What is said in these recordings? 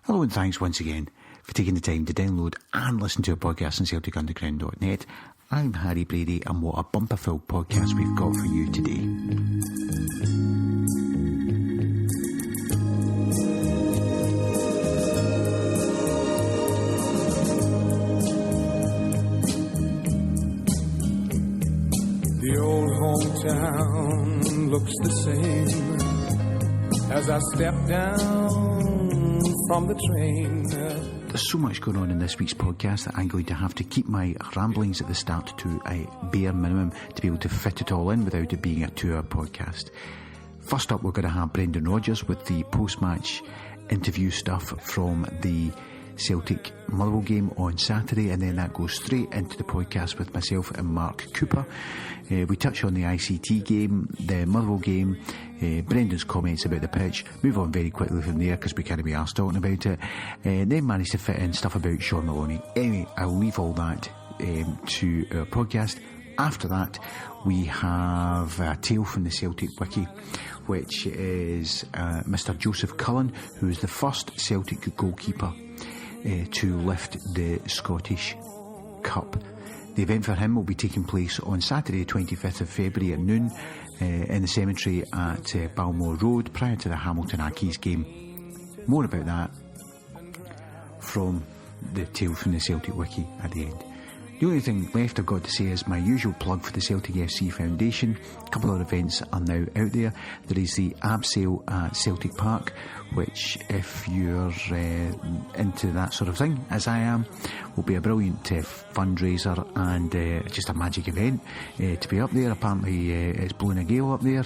Hello and thanks once again for taking the time to download and listen to a podcast on CelticUnderground.net. I'm Harry Brady, and what a bumper-filled podcast we've got for you today. The old hometown looks the same as I step down from the train. There's so much going on in this week's podcast that I'm going to have to keep my ramblings at the start to a bare minimum to be able to fit it all in without it being a 2-hour podcast. First up, we're going to have Brendan Rodgers with the post-match interview stuff from the Celtic Motherwell game on Saturday, and then that goes straight into the podcast with myself and Mark Cooper. We touch on the ICT game, the Motherwell game, Brendan's comments about the pitch, move on very quickly from there because we can't be arsed talking about it, and then manage to fit in stuff about Sean Maloney. Anyway, I'll leave all that to our podcast. After that, we have a tale from the Celtic Wiki, which is Mr. Joseph Cullen, who is the first Celtic goalkeeper to lift the Scottish Cup. The event for him will be taking place on Saturday 25th of February at noon in the cemetery at Balmoor Road prior to the Hamilton Accies game. More about that from the tale from the Celtic Wiki at the end. The only thing left I've got to say is my usual plug for the Celtic FC Foundation. A couple of events are now out there. There is the ab sale at Celtic Park, which, if you're into that sort of thing, as I am, will be a brilliant fundraiser and just a magic event to be up there. Apparently it's blowing a gale up there,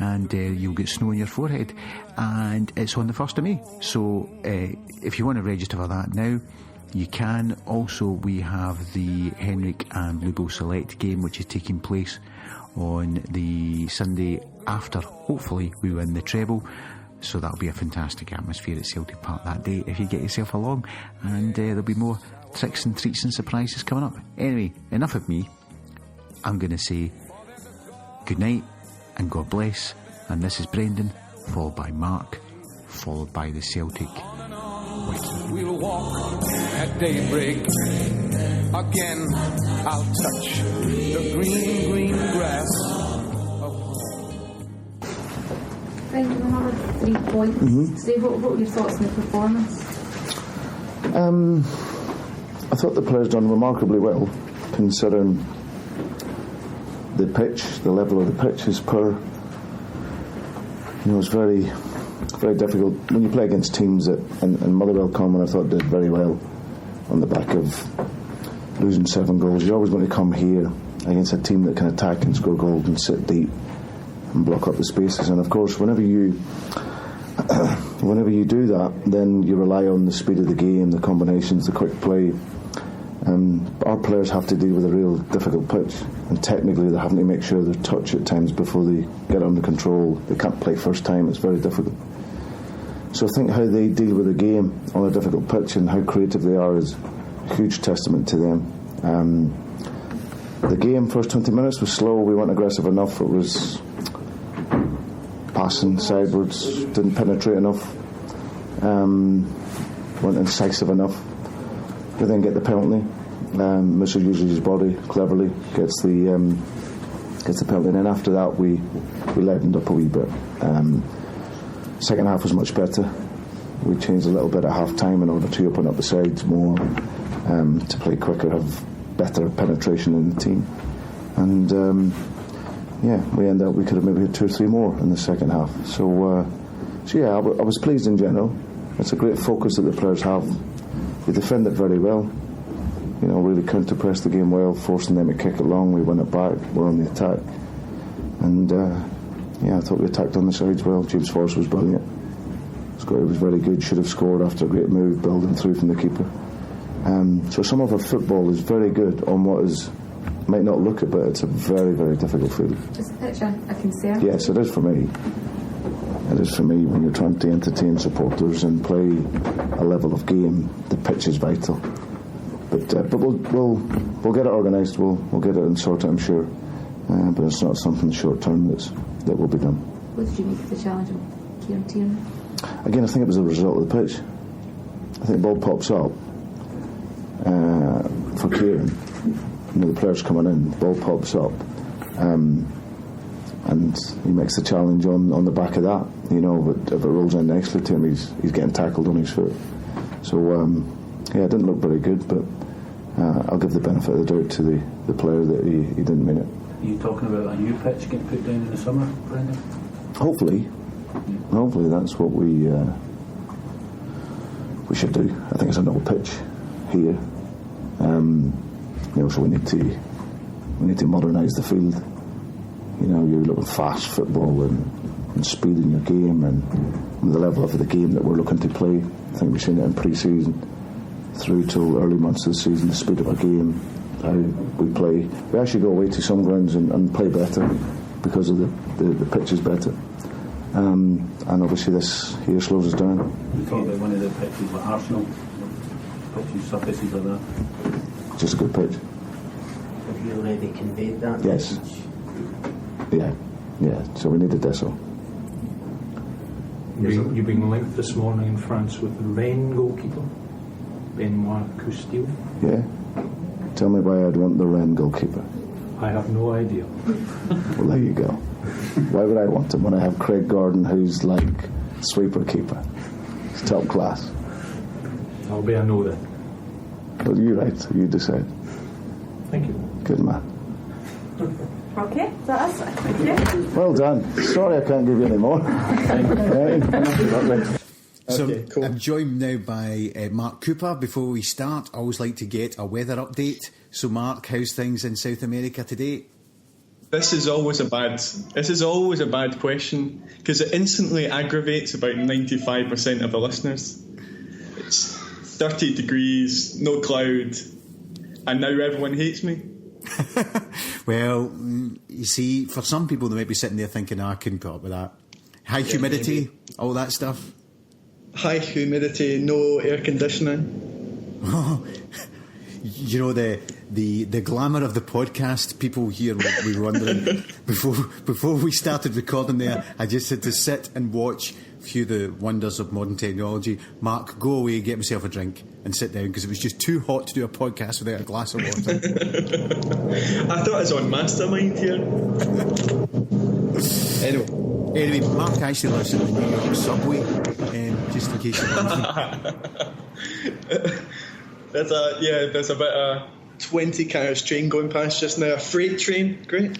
and you'll get snow on your forehead, and it's on the 1st of May. So if you want to register for that now, you can. Also, we have the Henrik and Lubo Select game, which is taking place on the Sunday after, hopefully, we win the treble. So that'll be a fantastic atmosphere at Celtic Park that day if you get yourself along, and there'll be more tricks and treats and surprises coming up. Anyway, enough of me. I'm going to say good night and God bless, and this is Brendan, followed by Mark, followed by the Celtic Wiki. We'll walk at daybreak. Again, I'll touch the green, green grass. Brendan, we have 3 points. Today, what were your thoughts on the performance? I thought the players done remarkably well, considering the pitch, the level of the pitch is it's very, very difficult when you play against teams that, and Motherwell Common I thought did very well on the back of losing 7 goals. You always want to come here against a team that can attack and score goals and sit deep and block up the spaces, and of course whenever you do that, then you rely on the speed of the game, the combinations, the quick play. Our players have to deal with a real difficult pitch, and technically they're having to make sure they touch at times before they get it under control. They can't play first time, it's very difficult. So I think how they deal with the game on a difficult pitch and how creative they are is a huge testament to them. The game, first 20 minutes was slow, we weren't aggressive enough, it was passing sidewards, didn't penetrate enough, weren't incisive enough. We then get the penalty. Mr. uses his body cleverly, gets the penalty, and then after that we livened up a wee bit. Second half was much better. We changed a little bit at half time in order to open up the sides more, to play quicker, have better penetration in the team, and we ended up, we could have maybe had 2 or 3 more in the second half. So yeah, I was pleased in general. It's a great focus that the players have. They defend it very well, really counter-press the game well, forcing them to kick it long. We win it back, we're on the attack, and I thought we attacked on the sides well. James Forrest was brilliant. He was very good, should have scored after a great move, building through from the keeper. So some of our football is very good on what is, might not look it, but it's a very, very difficult field. Is the pitch a concern? Yes, it is for me. It is for me. When you're trying to entertain supporters and play a level of game, the pitch is vital. But we'll get it organised. We'll get it and sort it, I'm sure. But it's not something short term that will be done. What did you make of the challenge of Kieran Tierney? Again, I think it was a result of the pitch. I think the ball pops up for Kieran. The player's coming in, the ball pops up, and he makes the challenge on the back of that. But if it rolls in nicely to him, he's getting tackled on his foot. So it didn't look very good, but I'll give the benefit of the doubt to the player that he didn't mean it. Are you talking about a new pitch getting put down in the summer, Brendan? Hopefully that's what we should do. I think it's an old pitch here. So we need to modernise the field. You're looking fast football and speed in your game, and the level of the game that we're looking to play. I think we've seen it in pre-season through till early months of the season. The speed of our game, how we play. We actually go away to some grounds and play better because of the pitch is better. And obviously this here slows us down. You talk about one of the pitches like Arsenal, pitches, surfaces like that. Just a good pitch. Have you already conveyed that? Yes. Message? Yeah. So we needed this all. You've been linked this morning in France with the Rennes goalkeeper, Benoit Costil. Yeah. Tell me why I'd want the Rennes goalkeeper. I have no idea. Well, there you go. Why would I want him when I have Craig Gordon, who's like sweeper keeper? He's top class. I'll be a no then. Well, you're right. You decide. Thank you. Good man. Okay, that's us. Thank you. Well done. Sorry I can't give you any more. So Okay, cool. I'm joined now by Mark Cooper. Before we start, I always like to get a weather update. So Mark, how's things in South America today? This is always a bad question because it instantly aggravates about 95% of the listeners. It's 30 degrees, no cloud, and now everyone hates me. Well, you see, for some people they might be sitting there thinking, I couldn't put up with that. High humidity, maybe. all that stuff. High humidity, no air conditioning. You know, the glamour of the podcast, people here will be wondering. Before we started recording there, I just had to sit and watch a few of the wonders of modern technology. Mark, go away, get myself a drink and sit down, because it was just too hot to do a podcast without a glass of water. I thought I was on Mastermind here. Anyway, Mark actually lives in the New York subway, just in case you're wondering. There's about a 20 carriage train going past just now, a freight train. Great.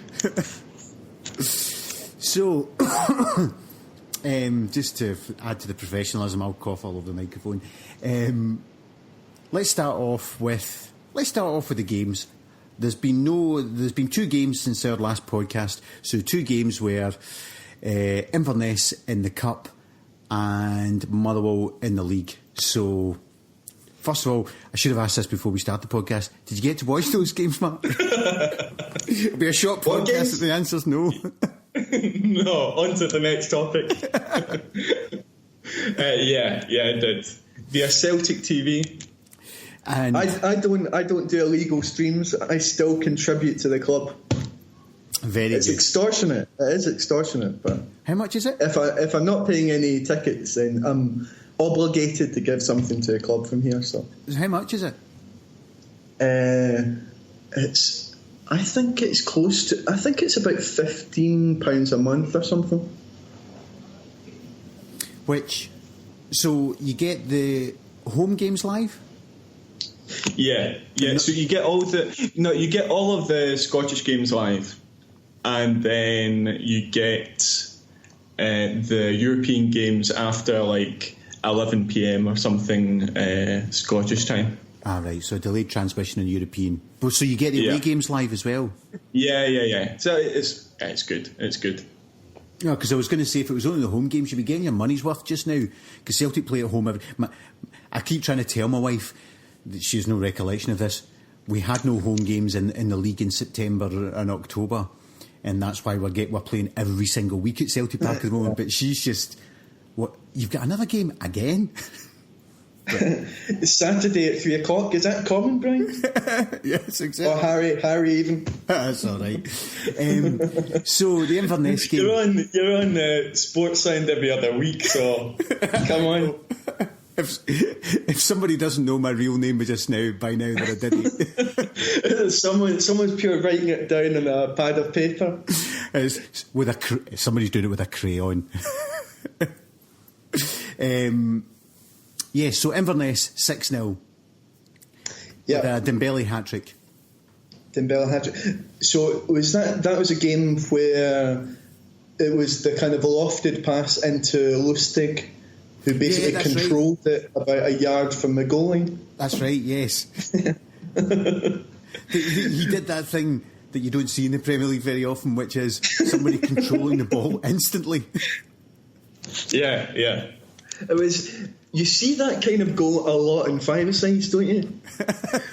So, just to add to the professionalism, I'll cough all over the microphone. Let's start off with the games. There's been 2 games since our last podcast. So 2 games where Inverness in the Cup and Motherwell in the league. So, first of all, I should have asked this before we start the podcast. Did you get to watch those games, Mark? It'll be a short podcast if the answer's no. No, on to the next topic. Yeah, I did. Via Celtic TV. And I don't do illegal streams. I still contribute to the club. It's extortionate. It is extortionate. But how much is it? If I'm not paying any tickets, then I'm obligated to give something to a club from here. So how much is it? I think it's close to. I think it's about £15 a month or something. So you get the home games live? Yeah. So you get all of the Scottish games live, and then you get the European games after like 11 PM or something Scottish time. Ah, right. So delayed transmission in European. So you get the away games live as well? Yeah. So it's good. It's good. No, because I was going to say, if it was only the home games, you'd be getting your money's worth just now. Because Celtic play at home. I keep trying to tell my wife that she has no recollection of this. We had no home games in the league in September and October, and that's why we're playing every single week at Celtic Park at the moment. But she's just, what? You've got another game again? It's Saturday at 3 o'clock. Is that common, Brian? Yes, exactly. Or Harry even. That's all right. So the Inverness game. You're on Sports Sound every other week, so come on. if somebody doesn't know my real name just now, by now that I didn't. Someone's pure writing it down on a pad of paper. Somebody's doing it with a crayon. So Inverness 6-0. Yeah, with a Dembele hat-trick. So was that was a game where it was the kind of lofted pass into Lustig, who basically controlled it about a yard from the goal line? That's right, yes. he did that thing that you don't see in the Premier League very often, which is somebody controlling the ball instantly. Yeah. It was. You see that kind of goal a lot in five-a-sides, don't you?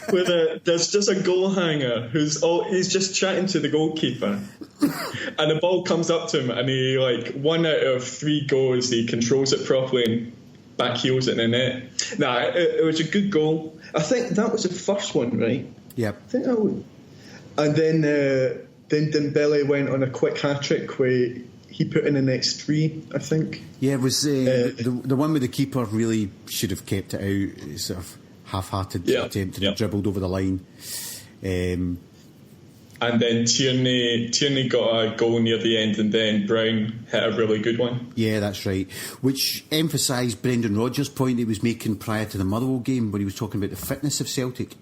Where there's just a goal hanger he's just chatting to the goalkeeper, and the ball comes up to him, and he, like, 1 out of 3 goals, he controls it properly and back heels it in the net. It was a good goal. I think that was the first one, right? Yep. I think that was. And then Dembele went on a quick hat-trick where he put in the next 3, I think. Yeah, it was the one with the keeper really should have kept it out. Sort of half-hearted attempt and dribbled over the line. And then Tierney got a goal near the end, and then Brown hit a really good one. Yeah, that's right. Which emphasised Brendan Rodgers' point he was making prior to the Motherwell game, when he was talking about the fitness of Celtic.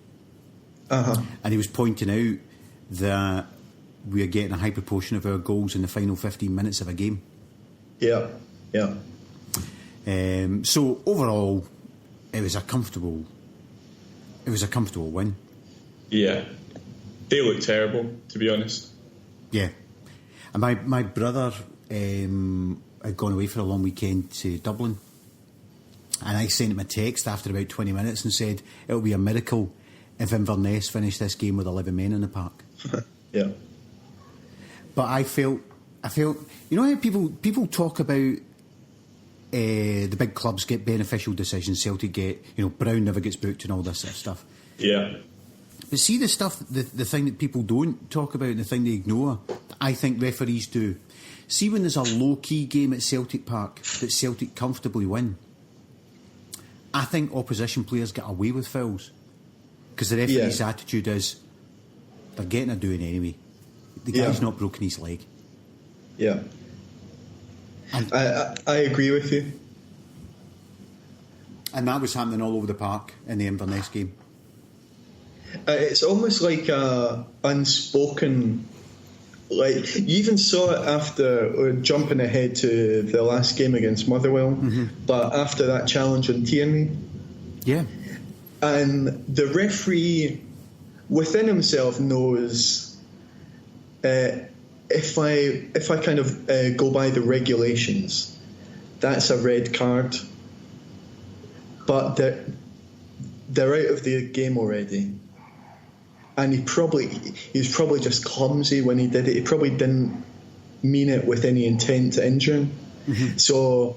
And he was pointing out that we are getting a high proportion of our goals in the final 15 minutes of a game. Yeah. So overall, it was a comfortable win. Yeah, they looked terrible, to be honest. Yeah, and my brother had gone away for a long weekend to Dublin, and I sent him a text after about 20 minutes and said it'll be a miracle if Inverness finish this game with 11 men in the park. Yeah. But I felt, you know how people talk about the big clubs get beneficial decisions, Celtic get, Brown never gets booked and all this sort of stuff. Yeah. But see the stuff, the thing that people don't talk about and the thing they ignore, I think referees do. See when there's a low-key game at Celtic Park that Celtic comfortably win, I think opposition players get away with fouls. Because the referee's attitude is, they're getting a doing anyway. The guy's not broken his leg. Yeah. And I agree with you. And that was happening all over the park in the Inverness game. It's almost like a unspoken... Like, you even saw it after jumping ahead to the last game against Motherwell, but after that challenge on Tierney. Yeah. And the referee within himself knows... If I kind of go by the regulations, that's a red card. But they're out of the game already. And he was probably just clumsy when he did it. He probably didn't mean it with any intent to injure him. So,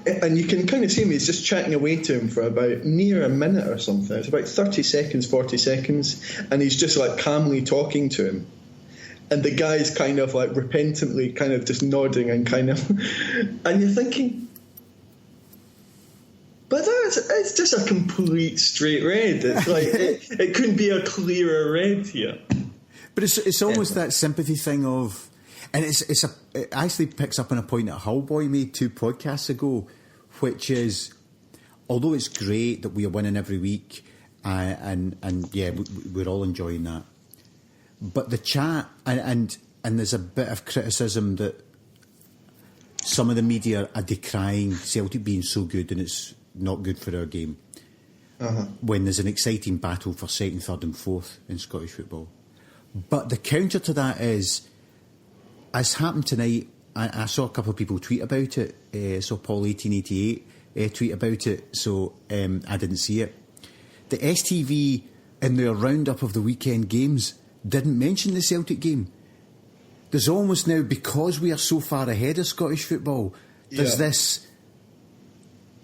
and you can kind of see him, he's just chatting away to him for about near a minute or something. It's about 30 seconds, 40 seconds. And he's just like calmly talking to him. And the guy's kind of like repentantly kind of just nodding and kind of... And you're thinking... But it's just a complete straight red. It's like, it couldn't be a clearer red here. But it's almost that sympathy thing of... And it actually picks up on a point that Hullboy made 2 podcasts ago, which is, although it's great that we are winning every week, and we're all enjoying that, but the chat, and there's a bit of criticism that some of the media are decrying Celtic being so good and it's not good for our game. When there's an exciting battle for 2nd, 3rd and 4th in Scottish football. But the counter to that is, as happened tonight, I saw a couple of people tweet about it. I saw Paul 1888 tweet about it, so I didn't see it. The STV, in their roundup of the weekend games, didn't mention the Celtic game. There's almost now, because we are so far ahead of Scottish football, there's this,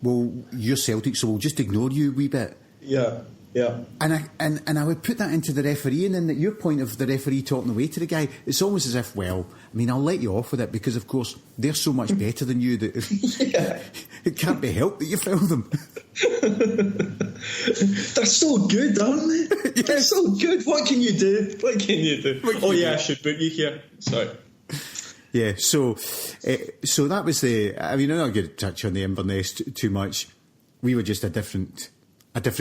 well, you're Celtic, so we'll just ignore you a wee bit. Yeah. Yeah. And I would put that into the referee, and then at your point of the referee talking away to the guy, it's almost as if, well, I mean, I'll let you off with it because, of course, they're so much better than you that it can't be helped that you fail them. They're so good, aren't they? Yes. They're so good. What can you do? I should book you here. Sorry. Yeah, so that was I'm not going to touch on the Inverness too much. We were just a different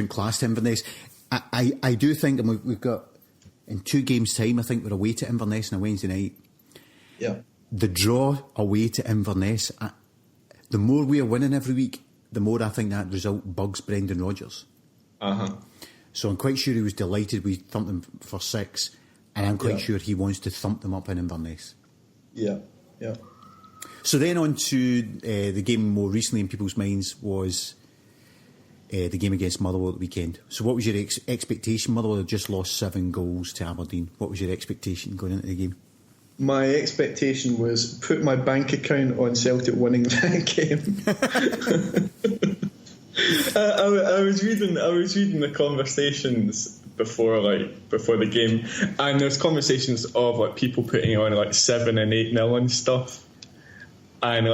class to Inverness. I do think, and we've got, in 2 games' time, I think we're away to Inverness on a Wednesday night. Yeah. The draw away to Inverness, the more we are winning every week, the more I think that result bugs Brendan Rodgers. Uh-huh. So I'm quite sure he was delighted we thumped them for 6, and I'm quite sure he wants to thump them up in Inverness. Yeah. So then on to the game more recently in people's minds was the game against Motherwell at the weekend. So what was your expectation? Motherwell had just lost 7 goals to Aberdeen. What was your expectation going into the game? My expectation was put my bank account on Celtic winning that game. I was reading the conversations before the game, and there's conversations of like people putting on like 7 and 8-0 and stuff, and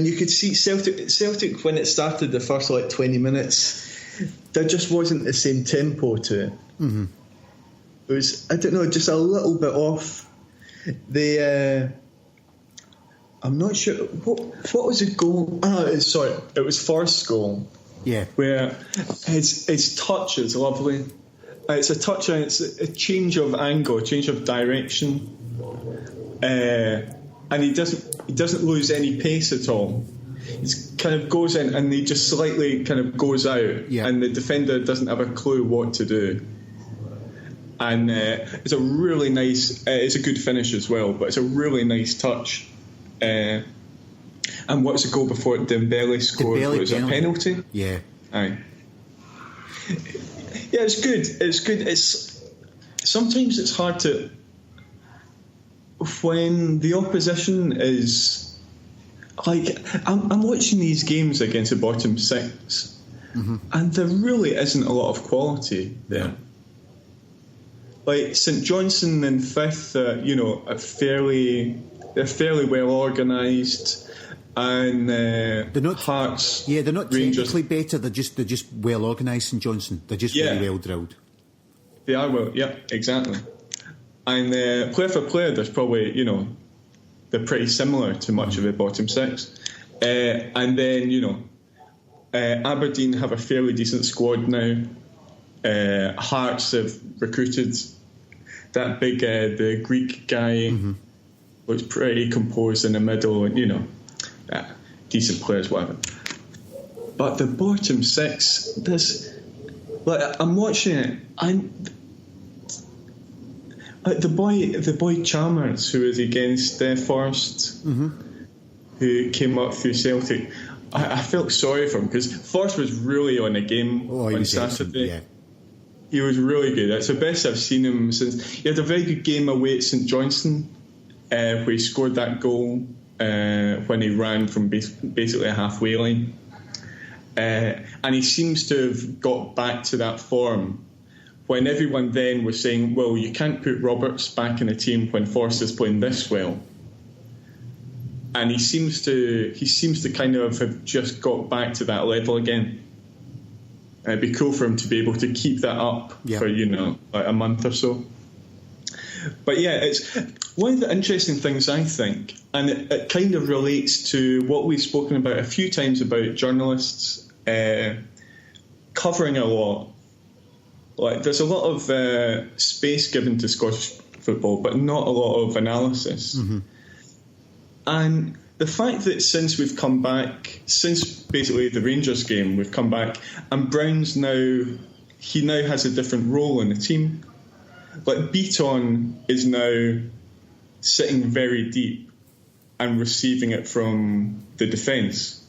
you could see Celtic when it started the first 20 minutes, there just wasn't the same tempo to it. Mm-hmm. It was, I don't know, just a little bit off. I'm not sure what was the goal. It was Forrest's goal. Yeah, where his touch is lovely. It's a touch and it's a change of angle, a change of direction, and he doesn't lose any pace at all. He kind of goes in and he just slightly kind of goes out, and the defender doesn't have a clue what to do. And it's a really nice. It's a good finish as well, but it's a really nice touch. And what's the goal before Dembele scored? Was it a penalty? Yeah. Aye. Yeah, it's good. It's good. Sometimes it's hard to, when the opposition is like, I'm watching these games against the bottom 6, and there really isn't a lot of quality there. Yeah. Like St Johnstone in 5th, they're fairly well organised, and they're not Hearts. Yeah, they're not Rangers. technically better. They're just well organised. St Johnstone. They're just very well drilled. They are well. Yeah, exactly. And player for player, there's probably they're pretty similar to much of the bottom 6. And then Aberdeen have a fairly decent squad now. Hearts have recruited that big the Greek guy, looks pretty composed in the middle, and decent players, whatever. But the bottom 6, I'm watching it, and the boy Chalmers, who was against Forrest, who came up through Celtic, I felt sorry for him because Forrest was really on a game on Saturday. Yeah. He was really good. It's the best I've seen him since. He had a very good game away at St Johnstone, where he scored that goal when he ran from basically a halfway line. And he seems to have got back to that form when everyone then was saying, well, you can't put Roberts back in a team when Forrest is playing this well. And he seems to kind of have just got back to that level again. It'd be cool for him to be able to keep that up for like a month or so. But yeah, it's one of the interesting things I think, and it kind of relates to what we've spoken about a few times about journalists covering a lot. Like there's a lot of space given to Scottish football, but not a lot of analysis. And the fact that since we've come back, since basically the Rangers game, we've come back, and Brown's now has a different role in the team. Like Beaton is now sitting very deep and receiving it from the defence.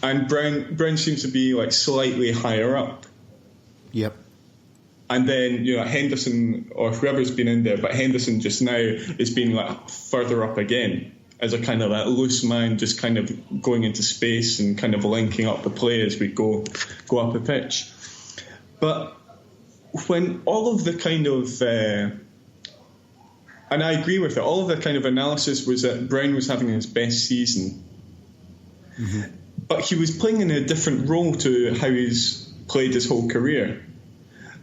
And Brown seems to be like slightly higher up. Yep. And then Henderson or whoever's been in there, but Henderson just now is being like further up again, as a kind of that loose man, just kind of going into space and kind of linking up the play as we go up a pitch. But when all of the kind of and I agree with it, all of the kind of analysis was that Brown was having his best season, but he was playing in a different role to how he's played his whole career.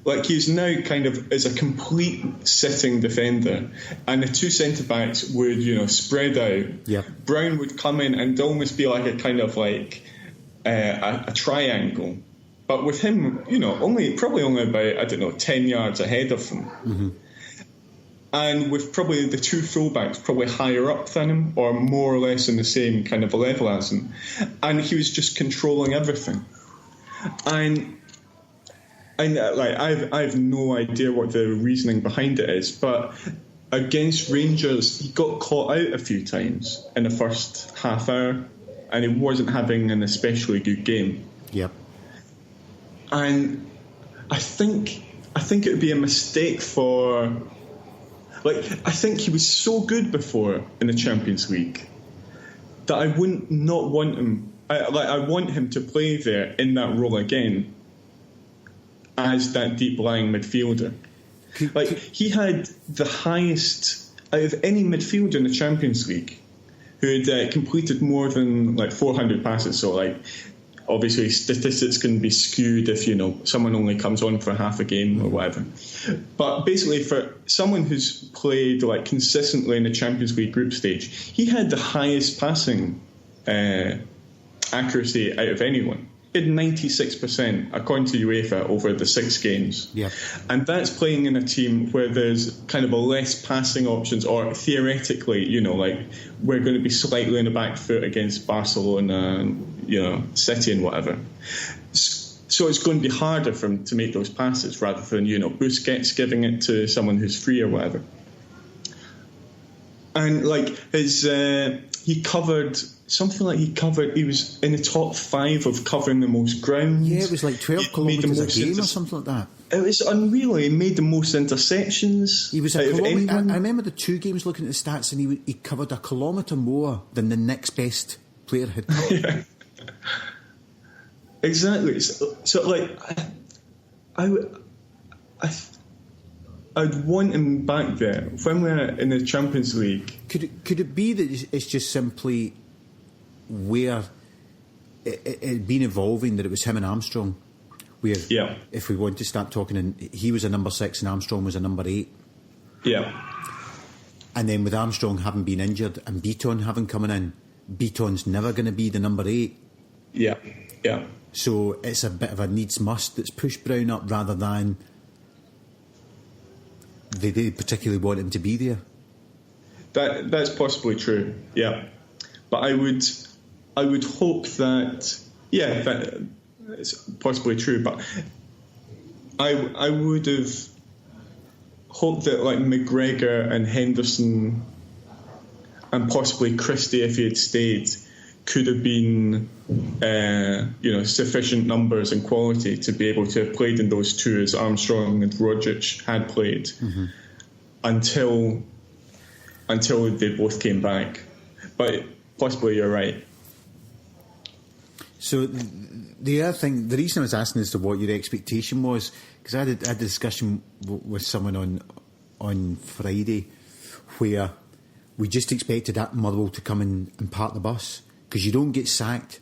Like, he's now kind of is a complete sitting defender, and the two centre-backs would, spread out. Yeah. Brown would come in and almost be like a kind of like a triangle. But with him, probably only about, 10 yards ahead of him. And with probably the two fullbacks probably higher up than him, or more or less in the same kind of level as him. And he was just controlling everything. And I've no idea what the reasoning behind it is, but against Rangers, he got caught out a few times in the first half hour, and he wasn't having an especially good game. Yep. And I think it would be a mistake for... I think he was so good before in the Champions League that I wouldn't not want him... I want him to play there in that role again as that deep-lying midfielder. He had the highest out of any midfielder in the Champions League who had completed more than 400 passes. So obviously statistics can be skewed if someone only comes on for half a game or whatever. But basically, for someone who's played consistently in the Champions League group stage, he had the highest passing accuracy out of anyone. He had 96%, according to UEFA, over the 6 games. Yeah. And that's playing in a team where there's kind of a less passing options, or theoretically, we're going to be slightly in the back foot against Barcelona, City and whatever. So it's going to be harder for him to make those passes rather than, Busquets giving it to someone who's free or whatever. And he covered... he was in the top 5 of covering the most ground. Yeah, it was 12 kilometres a game or something like that. It was unreal. He made the most interceptions. He was a kilometre. I remember the 2 games looking at the stats, and he covered a kilometre more than the next best player had covered. Yeah. Exactly. So I'd want him back there when we're in the Champions League. Could it be that it's just simply where it had been evolving, that it was him and Armstrong, where if we want to start talking, and he was a number 6 and Armstrong was a number 8. Yeah. And then with Armstrong having been injured and Beaton having coming in, Beaton's never going to be the number 8. Yeah. Yeah. So it's a bit of a needs must that's pushed Brown up rather than they particularly want him to be there. That's possibly true, yeah. But I would hope that that it's possibly true. But I would have hoped that McGregor and Henderson and possibly Christie, if he had stayed, could have been sufficient numbers and quality to be able to have played in those 2 as Armstrong and Rodgers had played until they both came back. But possibly you're right. So the other thing, the reason I was asking as to what your expectation was, because I had a discussion with someone on Friday where we just expected that Motherwell to come in and park the bus, because you don't get sacked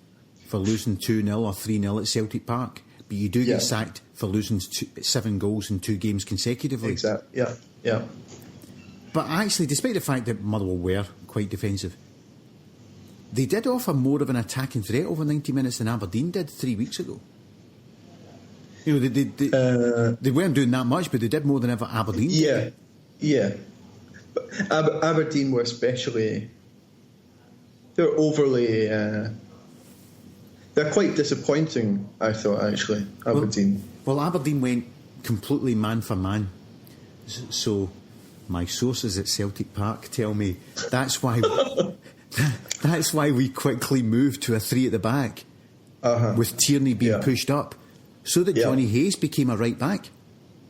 for losing 2-0 or 3-0 at Celtic Park, but you do get sacked for losing 7 goals in 2 games consecutively. Exactly. Yeah. But actually, despite the fact that Motherwell were quite defensive, they did offer more of an attacking threat over 90 minutes than Aberdeen did 3 weeks ago. They weren't doing that much, but they did more than ever Aberdeen did. Yeah. But Aberdeen were especially... They're overly... they're quite disappointing, I thought, actually, Aberdeen. Well, Aberdeen went completely man for man. So my sources at Celtic Park tell me that's why we quickly moved to a 3 at the back with Tierney being pushed up, so that Johnny Hayes became a right back.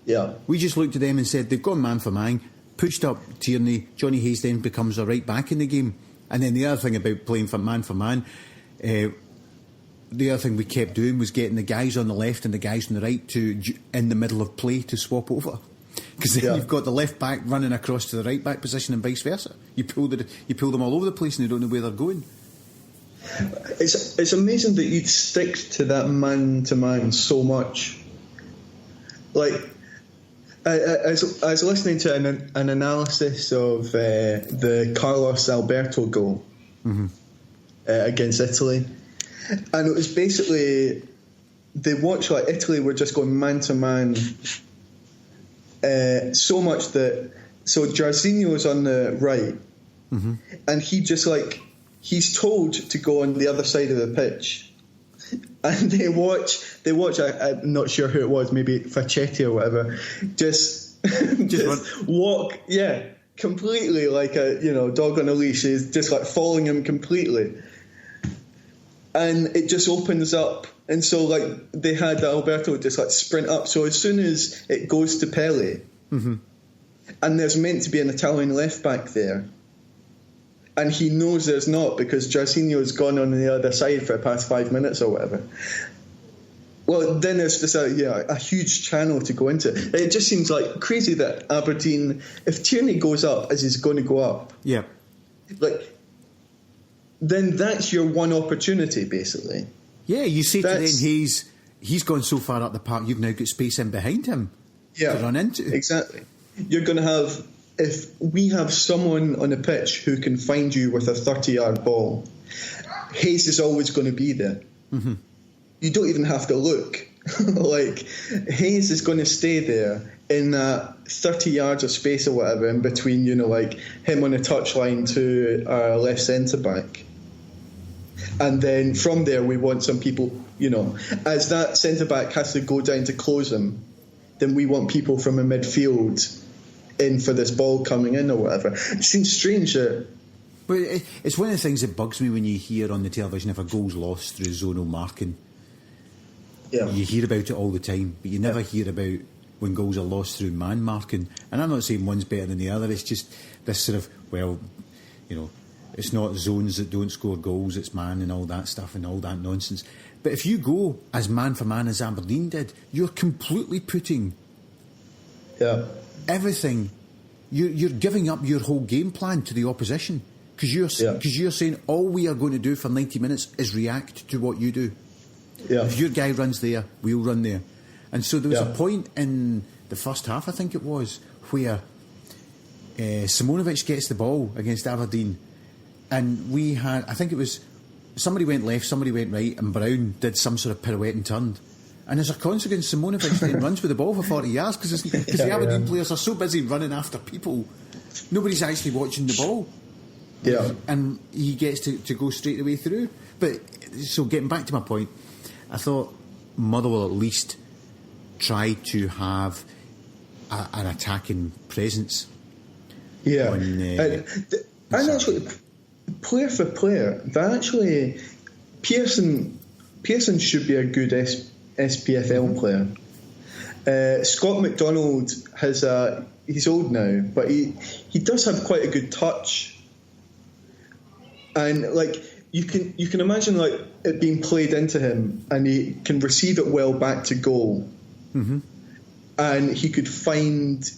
Yeah. We just looked at them and said they've gone man for man, pushed up Tierney, Johnny Hayes then becomes a right back in the game, And then the other thing about playing for man, the other thing we kept doing was getting the guys on the left and the guys on the right to, in the middle of play, to swap over. Because then you've got the left back running across to the right back position and vice versa. You pull them all over the place and they don't know where they're going. It's amazing that you'd stick to that man-to-man so much. Like, I was listening to an analysis of the Carlos Alberto goal against Italy, and it was basically they watched like Italy were just going man-to-man so much that Jairzinho's on the right, and he just like he's told to go on the other side of the pitch, and they watch. I'm not sure who it was, maybe Facchetti or whatever. Just walk, completely like a dog on a leash. Is just like following him completely, and it just opens up. And so, like, they had Alberto just, like, sprint up. So as soon as it goes to Pele, and there's meant to be an Italian left-back there, and he knows there's not because Jairzinho's gone on the other side for the past 5 minutes or whatever, well, then there's just a huge channel to go into. It just seems, like, crazy that Aberdeen, if Tierney goes up as he's going to go up, like, then that's your one opportunity, basically. Yeah, you say to them, he's gone so far up the park, you've now got space in behind him to run into. Exactly. You're going to have, if we have someone on the pitch who can find you with a 30-yard ball, Hayes is always going to be there. You don't even have to look. Like, Hayes is going to stay there in that 30 yards of space or whatever in between, like him on the touchline to our left centre-back. And then from there, we want some people, as that centre-back has to go down to close him, then we want people from a midfield in for this ball coming in or whatever. It seems strange that... But it's one of the things that bugs me when you hear on the television if a goal's lost through zonal marking. Yeah. You hear about it all the time, but you never hear about when goals are lost through man marking. And I'm not saying one's better than the other, it's just this sort of, it's not zones that don't score goals, it's man and all that stuff and all that nonsense. But if you go as man for man as Aberdeen did, you're completely putting everything. You're giving up your whole game plan to the opposition because you're saying all we are going to do for 90 minutes is react to what you do. If your guy runs there, we'll run there. And so there was a point in the first half, I think it was, where Simonovic gets the ball against Aberdeen. And we had, I think it was, somebody went left, somebody went right, and Brown did some sort of pirouette and turned. And as a consequence, Simonovic then runs with the ball for 40 yards because the Aberdeen players are so busy running after people, nobody's actually watching the ball. And he gets to go straight the way through. But, so getting back to my point, I thought Motherwell at least tried to have an attacking presence. And actually... Player for player, that actually Pearson should be a good SPFL player. Scott McDonald he's old now, but he does have quite a good touch, and like you can imagine like it being played into him, and he can receive it well back to goal, and he could find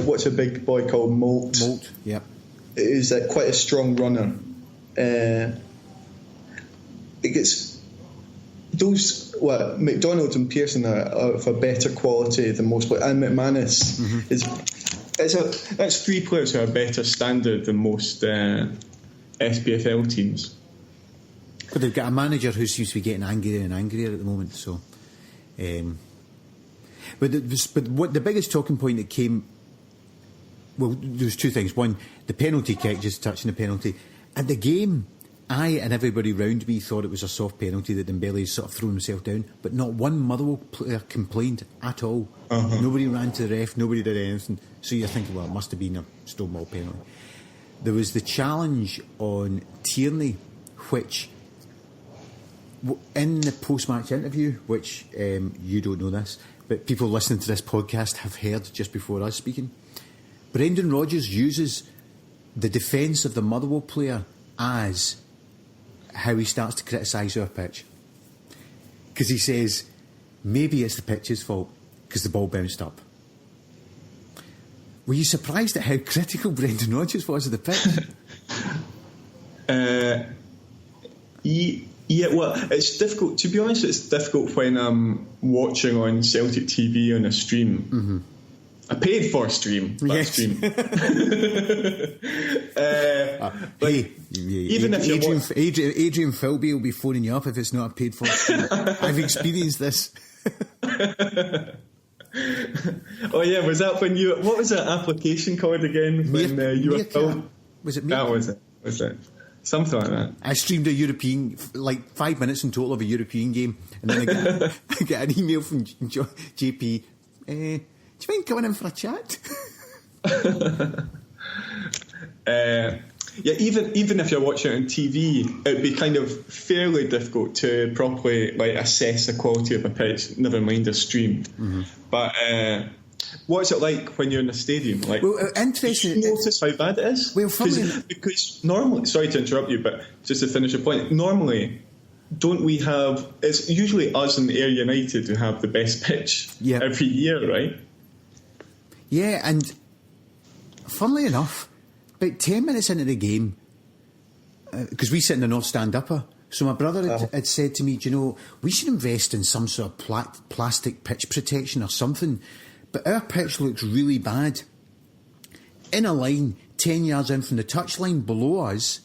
what's a big boy called Molt. Is quite a strong runner. It gets those. McDonald and Pearson are of a better quality than most players, and McManus that's three players who are better standard than most SPFL teams. But they've got a manager who seems to be getting angrier and angrier at the moment. So, but what the biggest talking point that came. Well, there's two things. One, the penalty kick, just touching the penalty. At the game, I and everybody round me thought it was a soft penalty that Dembele's sort of thrown himself down, but not one Motherwell player complained at all. Nobody ran to the ref, nobody did anything. So you're thinking, well, it must have been a stonewall penalty. There was the challenge on Tierney, which, in the post-match interview, which you don't know this, but people listening to this podcast have heard just before us speaking, Brendan Rodgers uses the defence of the Motherwell player as how he starts to criticise our pitch. Because he says, maybe it's the pitch's fault because the ball bounced up. Were you surprised at how critical Brendan Rodgers was of the pitch? Yeah, well, it's difficult. To be honest, it's difficult when I'm watching on Celtic TV on a stream. Mm-hmm. A paid for stream, but yes. Stream. Even if Adrian Philby will be phoning you up if it's not a paid for stream. I've experienced this. Oh yeah, was that when you? What was that application called again? When you were filmed? Was it? That was it. Was it? Something like that. I streamed a European, like 5 minutes in total of a European game, and then I get an email from JP. Do you mind coming in for a chat? Yeah, even if you're watching it on TV, it'd be kind of fairly difficult to properly assess the quality of a pitch. Never mind a stream. Mm-hmm. But what's it like when you're in a stadium? Interesting. Do you notice how bad it is? Well, because normally, sorry to interrupt you, but just to finish your point, normally, don't we have? It's usually us and Ayr United who have the best pitch every year, right? Yeah, and funnily enough, about 10 minutes into the game, because we sit in the North Stand Upper, so my brother had said to me, do you know, we should invest in some sort of plastic pitch protection or something, but our pitch looks really bad. In a line, 10 yards in from the touchline below us,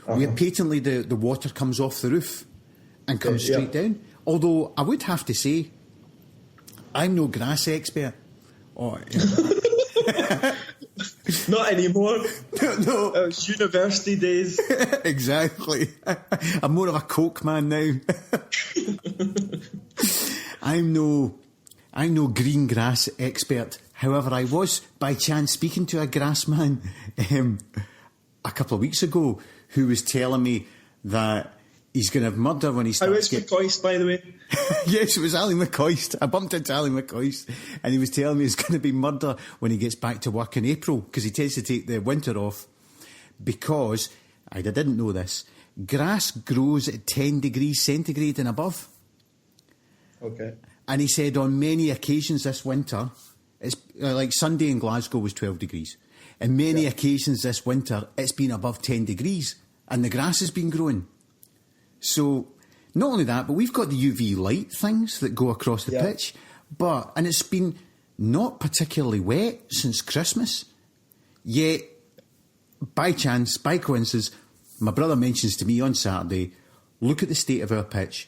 where patently the water comes off the roof and comes straight down. Although I would have to say, I'm no grass expert. Not anymore. No. It was university days. Exactly. I'm more of a coke man now. I'm no green grass expert. However, I was by chance speaking to a grass man a couple of weeks ago who was telling me that he's going to have murder when he starts. How is McCoist, by the way? Yes, it was Ali McCoist. I bumped into Ali McCoist and he was telling me it's going to be murder when he gets back to work in April because he tends to take the winter off because, I didn't know this, grass grows at 10 degrees centigrade and above. Okay. And he said on many occasions this winter, it's like Sunday in Glasgow was 12 degrees. On many occasions this winter, it's been above 10 degrees and the grass has been growing. So, not only that, but we've got the UV light things that go across the pitch. And it's been not particularly wet since Christmas. Yet, by chance, by coincidence, my brother mentions to me on Saturday, look at the state of our pitch.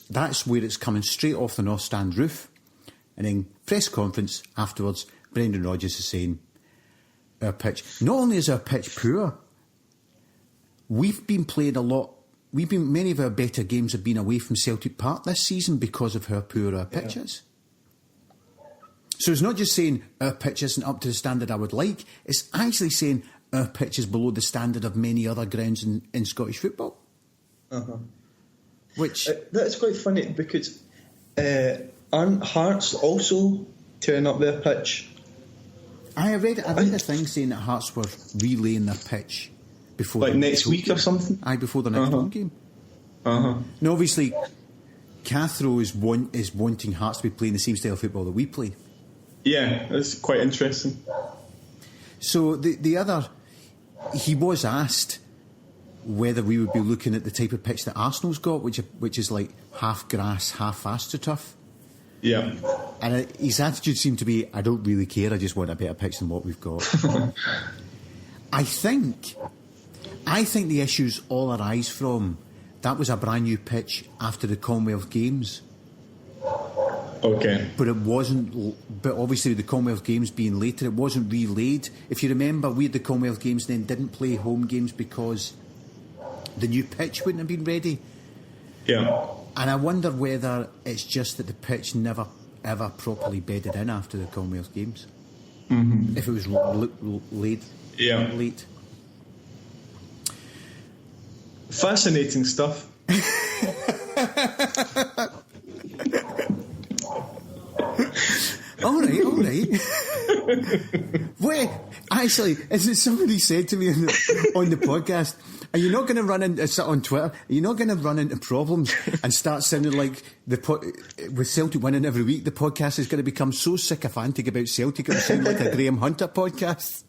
That's where it's coming straight off the North Stand roof. And then, press conference afterwards, Brendan Rodgers is saying, our pitch. Not only is our pitch poor, we've been playing a lot. Many of our better games have been away from Celtic Park this season because of how poor our pitch is. So it's not just saying our pitch isn't up to the standard I would like, it's actually saying our pitch is below the standard of many other grounds in Scottish football. Which that's quite funny because aren't Hearts also tearing up their pitch? I read a thing saying that Hearts were relaying their pitch before next week or something? Before the next home game. Now, obviously, Cathro is wanting Hearts to be playing the same style of football that we play. Yeah, that's quite interesting. So he was asked whether we would be looking at the type of pitch that Arsenal's got, which is like half grass, half AstroTurf. Yeah. And his attitude seemed to be, I don't really care, I just want a better pitch than what we've got. I think the issues all arise from that was a brand new pitch after the Commonwealth Games. Okay. But it wasn't. But obviously, the Commonwealth Games being later, it wasn't relayed. If you remember, we had the Commonwealth Games, then didn't play home games because the new pitch wouldn't have been ready. Yeah. And I wonder whether it's just that the pitch never ever properly bedded in after the Commonwealth Games. Mm-hmm. If it was late. Yeah. Late. Fascinating stuff. All right. Wait, actually, as somebody said to me on the podcast, Are you not going to run into on Twitter? Are you not going to run into problems and start sounding like with Celtic winning every week? The podcast is going to become so sycophantic about Celtic it will sound like a Graham Hunter podcast.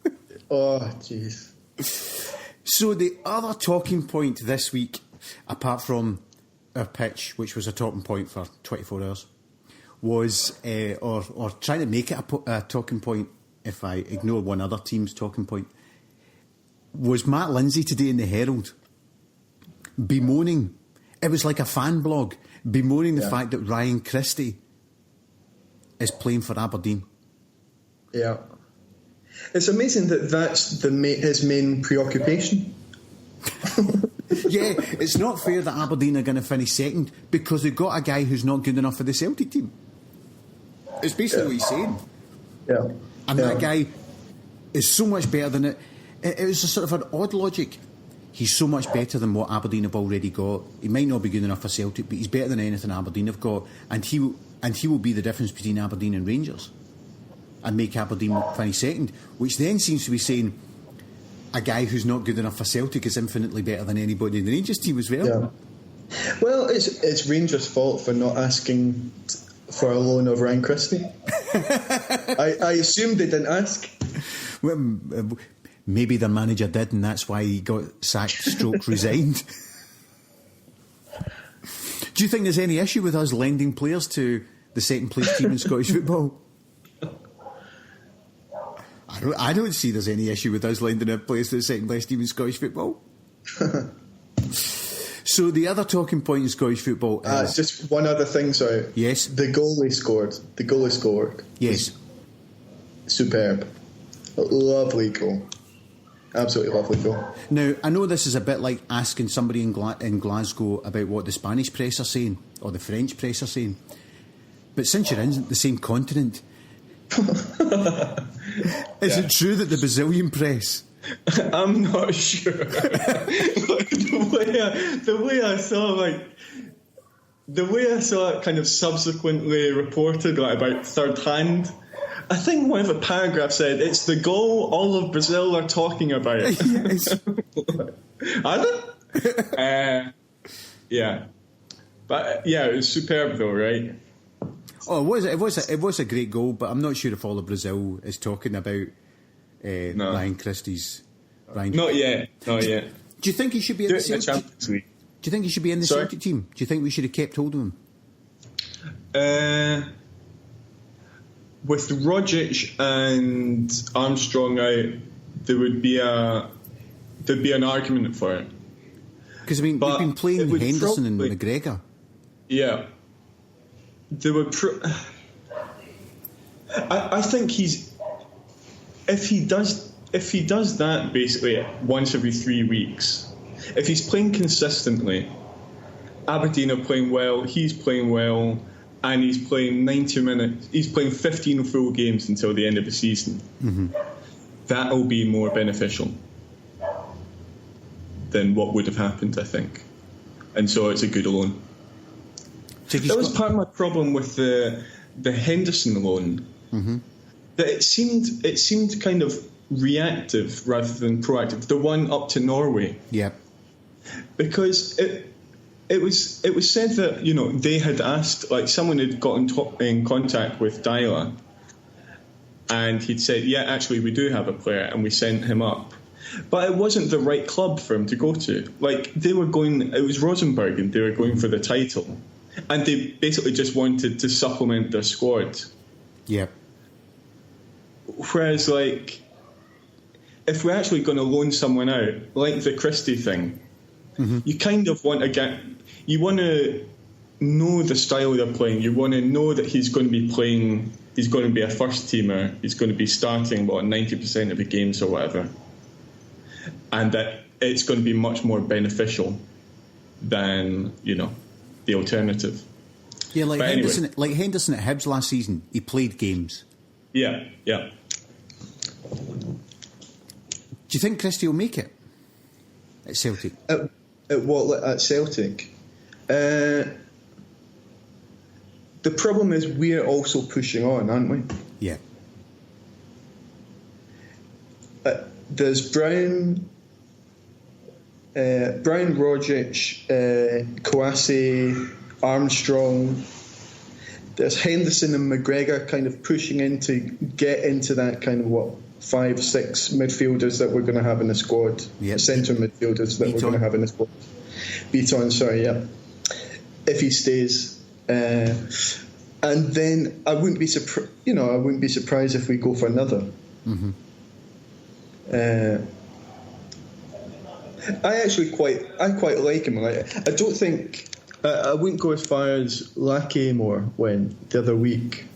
Oh, jeez. So the other talking point this week, apart from our pitch, which was a talking point for 24 hours, was or trying to make it a talking point. If I ignore one other team's talking point, was Matt Lindsay today in the Herald bemoaning, it was like a fan blog, bemoaning the fact that Ryan Christie is playing for Aberdeen. Yeah. It's amazing that that's his main preoccupation. Yeah, it's not fair that Aberdeen are going to finish second because they've got a guy who's not good enough for the Celtic team. It's basically what he's saying. Yeah. And that guy is so much better than it. It was a sort of an odd logic. He's so much better than what Aberdeen have already got. He might not be good enough for Celtic, but he's better than anything Aberdeen have got, and he will be the difference between Aberdeen and Rangers, and make Aberdeen finish second. Which then seems to be saying a guy who's not good enough for Celtic is infinitely better than anybody in the Rangers team as well. Yeah. Well, it's Rangers' fault for not asking for a loan of Ryan Christie. I assume they didn't ask. Well, maybe their manager did, and that's why he got sacked / resigned. Do you think there's any issue with us lending players to the second place team in Scottish football? I don't see there's any issue with us lending our players to the second place team in Scottish football. So the other talking point in Scottish football is... just one other thing, sorry. Yes? The goalie scored. Yes. Superb. Lovely goal. Absolutely lovely goal. Now, I know this is a bit like asking somebody in Glasgow about what the Spanish press are saying, or the French press are saying. But since you're in the same continent, is it true that the Brazilian press... I'm not sure. the way I saw it kind of subsequently reported, like about third hand, I think one of the paragraphs said it's the goal all of Brazil are talking about. Yes. Are they? Yeah, but yeah, it was superb though, right? Oh, it was a great goal, but I'm not sure if all of Brazil is talking about Ryan Christie's. Not yet. Do you think he should be in the Celtic Champions League? Do you think he should be in the Celtic team? Do you think we should have kept hold of him? With Rogic and Armstrong out, there'd be an argument for it. Because we've been playing Henderson and McGregor. Yeah, there would. I think if he does that basically once every 3 weeks, if he's playing consistently, Aberdeen are playing well, he's playing well, and he's playing 90 minutes, he's playing 15 full games until the end of the season. Mm-hmm. That'll be more beneficial than what would have happened, I think. And so it's a good loan. That was part of my problem with the Henderson loan. Mm-hmm. That it seemed kind of reactive rather than proactive. The one up to Norway. Yeah. Because it was said that they had asked, like someone had got in contact with Dyla, and he'd said, yeah, actually we do have a player, and we sent him up. But it wasn't the right club for him to go to. Like it was Rosenborg, and they were going for the title, and they basically just wanted to supplement their squad. Yeah. Whereas, like, if we're actually going to loan someone out, like the Christie thing, mm-hmm. You kind of want you want to know the style they're playing. You want to know that he's going to be playing. He's going to be a first teamer. He's going to be starting 90% of the games or whatever, and that it's going to be much more beneficial than the alternative. Yeah, like Henderson at Hibs last season, he played games. Yeah. Do you think Christie will make it at Celtic? At Celtic? The problem is we're also pushing on, aren't we? Yeah. There's Brown, Brian Rogic, Kouassi, Armstrong. There's Henderson and McGregor kind of pushing in to get into that kind of 5-6 midfielders that we're going to have in the squad. Yep. Centre midfielders that we're going to have in the squad. Beaton, sorry, yeah. If he stays. And then I wouldn't be surprised if we go for another. Mm-hmm. I quite like him. I don't think I wouldn't go as far as Lackemore went the other week,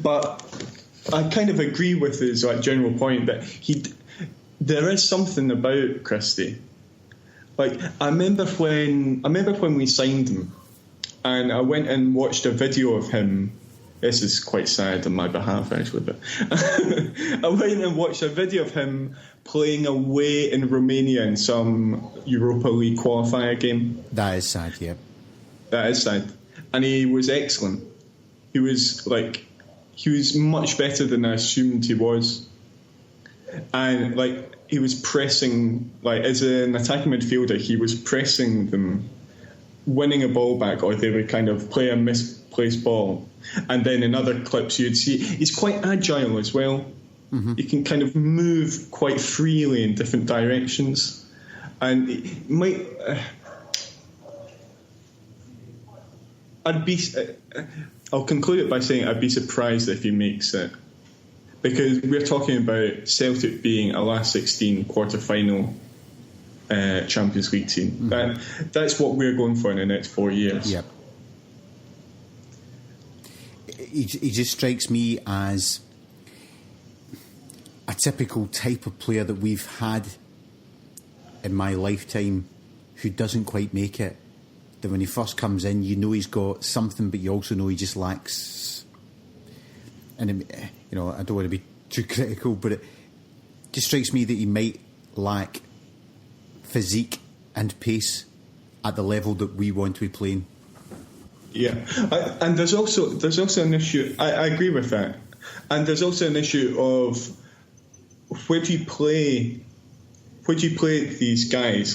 but I kind of agree with his general point that there is something about Christie. Like I remember when we signed him, and I went and watched a video of him. This is quite sad on my behalf, actually, but I went and watched a video of him playing away in Romania in some Europa League qualifier game. That is sad, yeah. That is sad. And he was excellent. He was much better than I assumed he was. And he was pressing, as an attacking midfielder, he was pressing them, winning a ball back, or they would kind of play a misplaced ball. And then in other clips you'd see he's quite agile as well. Mm-hmm. He can kind of move quite freely in different directions. And it might... I'll conclude it by saying I'd be surprised if he makes it. Because we're talking about Celtic being a last 16 quarter-final Champions League team. Mm-hmm. That's what we're going for in the next 4 years. Yep. He just strikes me as a typical type of player that we've had in my lifetime who doesn't quite make it. That when he first comes in, you know he's got something, but you also know he just lacks. And I don't want to be too critical, but it just strikes me that he might lack physique and pace at the level that we want to be playing. Yeah, and there's also an issue. I agree with that, and there's also an issue of where do you play these guys?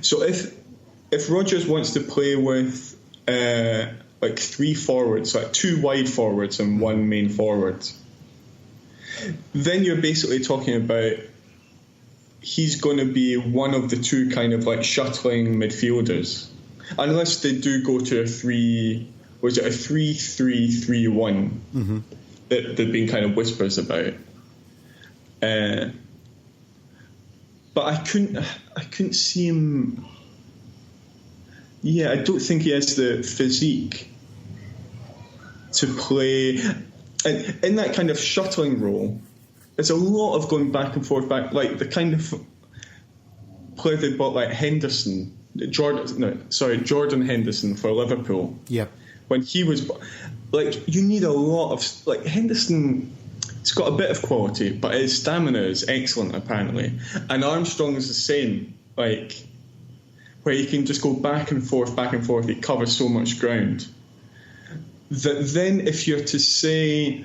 So if Rodgers wants to play with 3 forwards, 2 wide forwards and 1 main forward, then you're basically talking about he's going to be one of the 2 kind of shuttling midfielders. Unless they do go to a 3-3-3-1 mm-hmm. that there've been kind of whispers about. But I couldn't see him. Yeah, I don't think he has the physique to play. And in that kind of shuttling role, there's a lot of going back and forth, the kind of player they bought Henderson. Jordan Henderson for Liverpool. Yeah. When he was you need a lot of Henderson. He's got a bit of quality, but his stamina is excellent apparently. And Armstrong is the same. Where he can just go back and forth. He covers so much ground. That then, if you're to say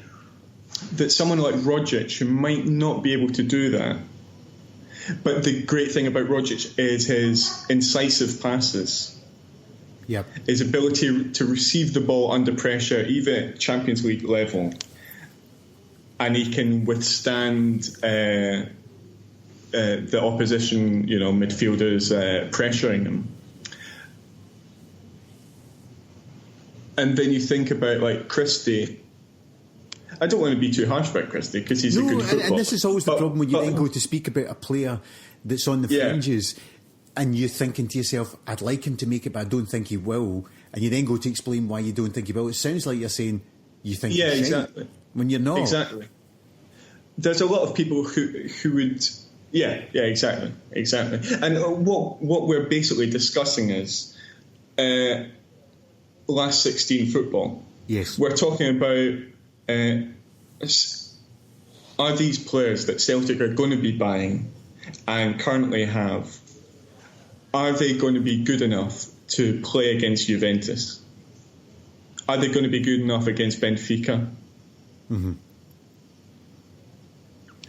that someone like Rogic, who might not be able to do that. But the great thing about Rogic is his incisive passes. Yep. His ability to receive the ball under pressure, even at Champions League level. And he can withstand the opposition, midfielders pressuring him. And then you think about Christie. I don't want to be too harsh about Christie because he's a good footballer. And this is always the problem when you then go to speak about a player that's on the fringes and you're thinking to yourself, I'd like him to make it, but I don't think he will. And you then go to explain why you don't think he will. It sounds like you're saying you think he's exactly. Shite, when you're not. Exactly. There's a lot of people who would... Yeah, exactly. And what we're basically discussing is last 16 football. Yes. We're talking about... are these players that Celtic are going to be buying and currently have, are they going to be good enough to play against Juventus? Are they going to be good enough against Benfica? Mm-hmm.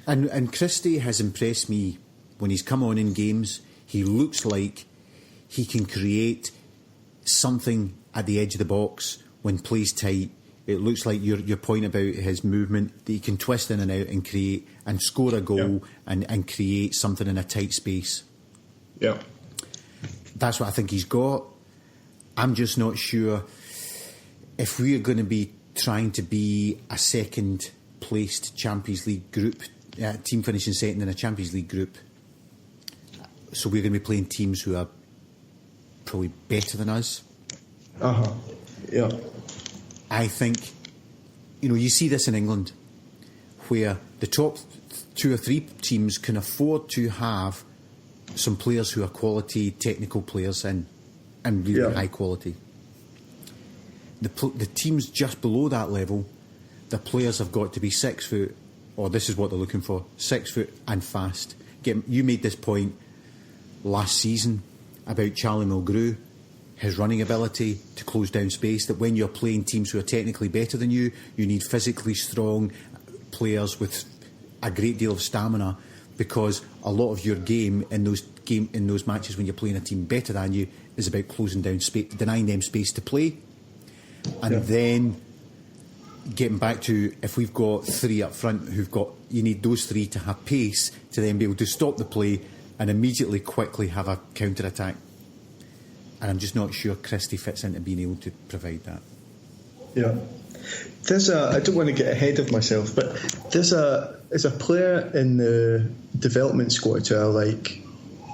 And Christie has impressed me when he's come on in games. He looks like he can create something at the edge of the box when plays tight. It looks like your point about his movement, that he can twist in and out and create and score a goal and create something in a tight space. Yeah. That's what I think he's got. I'm just not sure if we're going to be trying to be a second placed Champions League group, team finishing second in a Champions League group. So we're going to be playing teams who are probably better than us. Yeah. I think, you see this in England, where the top 2 or 3 teams can afford to have some players who are quality technical players and really high quality. The teams just below that level, the players have got to be 6 foot, or this is what they're looking for, 6 foot and fast. You made this point last season about Charlie Mulgrew, his running ability to close down space, that when you're playing teams who are technically better than you need physically strong players with a great deal of stamina, because a lot of your game in those matches when you're playing a team better than you is about closing down space, denying them space to play. And then getting back to, if we've got 3 up front you need those 3 to have pace to then be able to stop the play and immediately quickly have a counter attack. And I'm just not sure Christie fits into being able to provide that. Yeah. I don't want to get ahead of myself, but there's a player in the development squad who I like,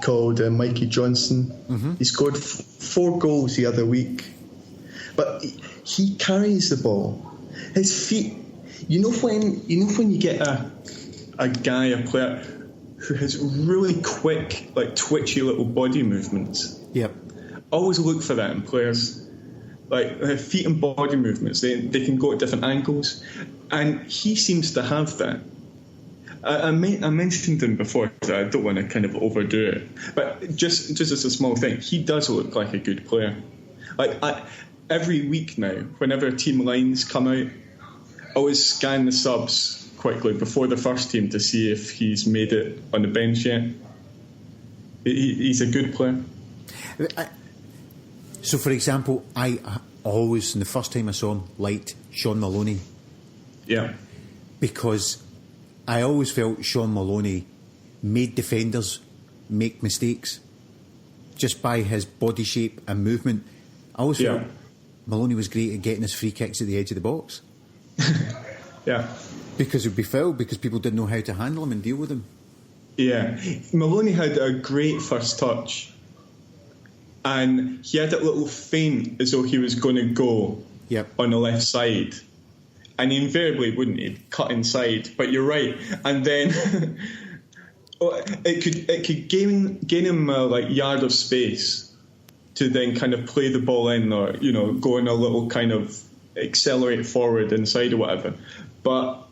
called Mikey Johnson. Mm-hmm. He scored 4 goals the other week, but he carries the ball. His feet. When you get a player who has really quick, like twitchy little body movements. Yep. Always look for that in players. Like feet and body movements, they can go at different angles, and he seems to have that. I mentioned him before, so I don't want to kind of overdo it, but just as a small thing, he does look like a good player. Like every week now, whenever team lines come out, I always scan the subs quickly before the first team to see if he's made it on the bench yet. He's a good player. So, for example, I always, in the first time I saw him, liked Sean Maloney. Yeah. Because I always felt Sean Maloney made defenders make mistakes just by his body shape and movement. I always felt Maloney was great at getting his free kicks at the edge of the box. Yeah. Because he'd be fouled because people didn't know how to handle him and deal with him. Yeah. Maloney had a great first touch. And he had that little feint as though he was going to go on the left side. And he invariably wouldn't. He'd cut inside. But you're right. And then it could gain him a yard of space to then kind of play the ball in, or go in a little kind of accelerate forward inside or whatever. But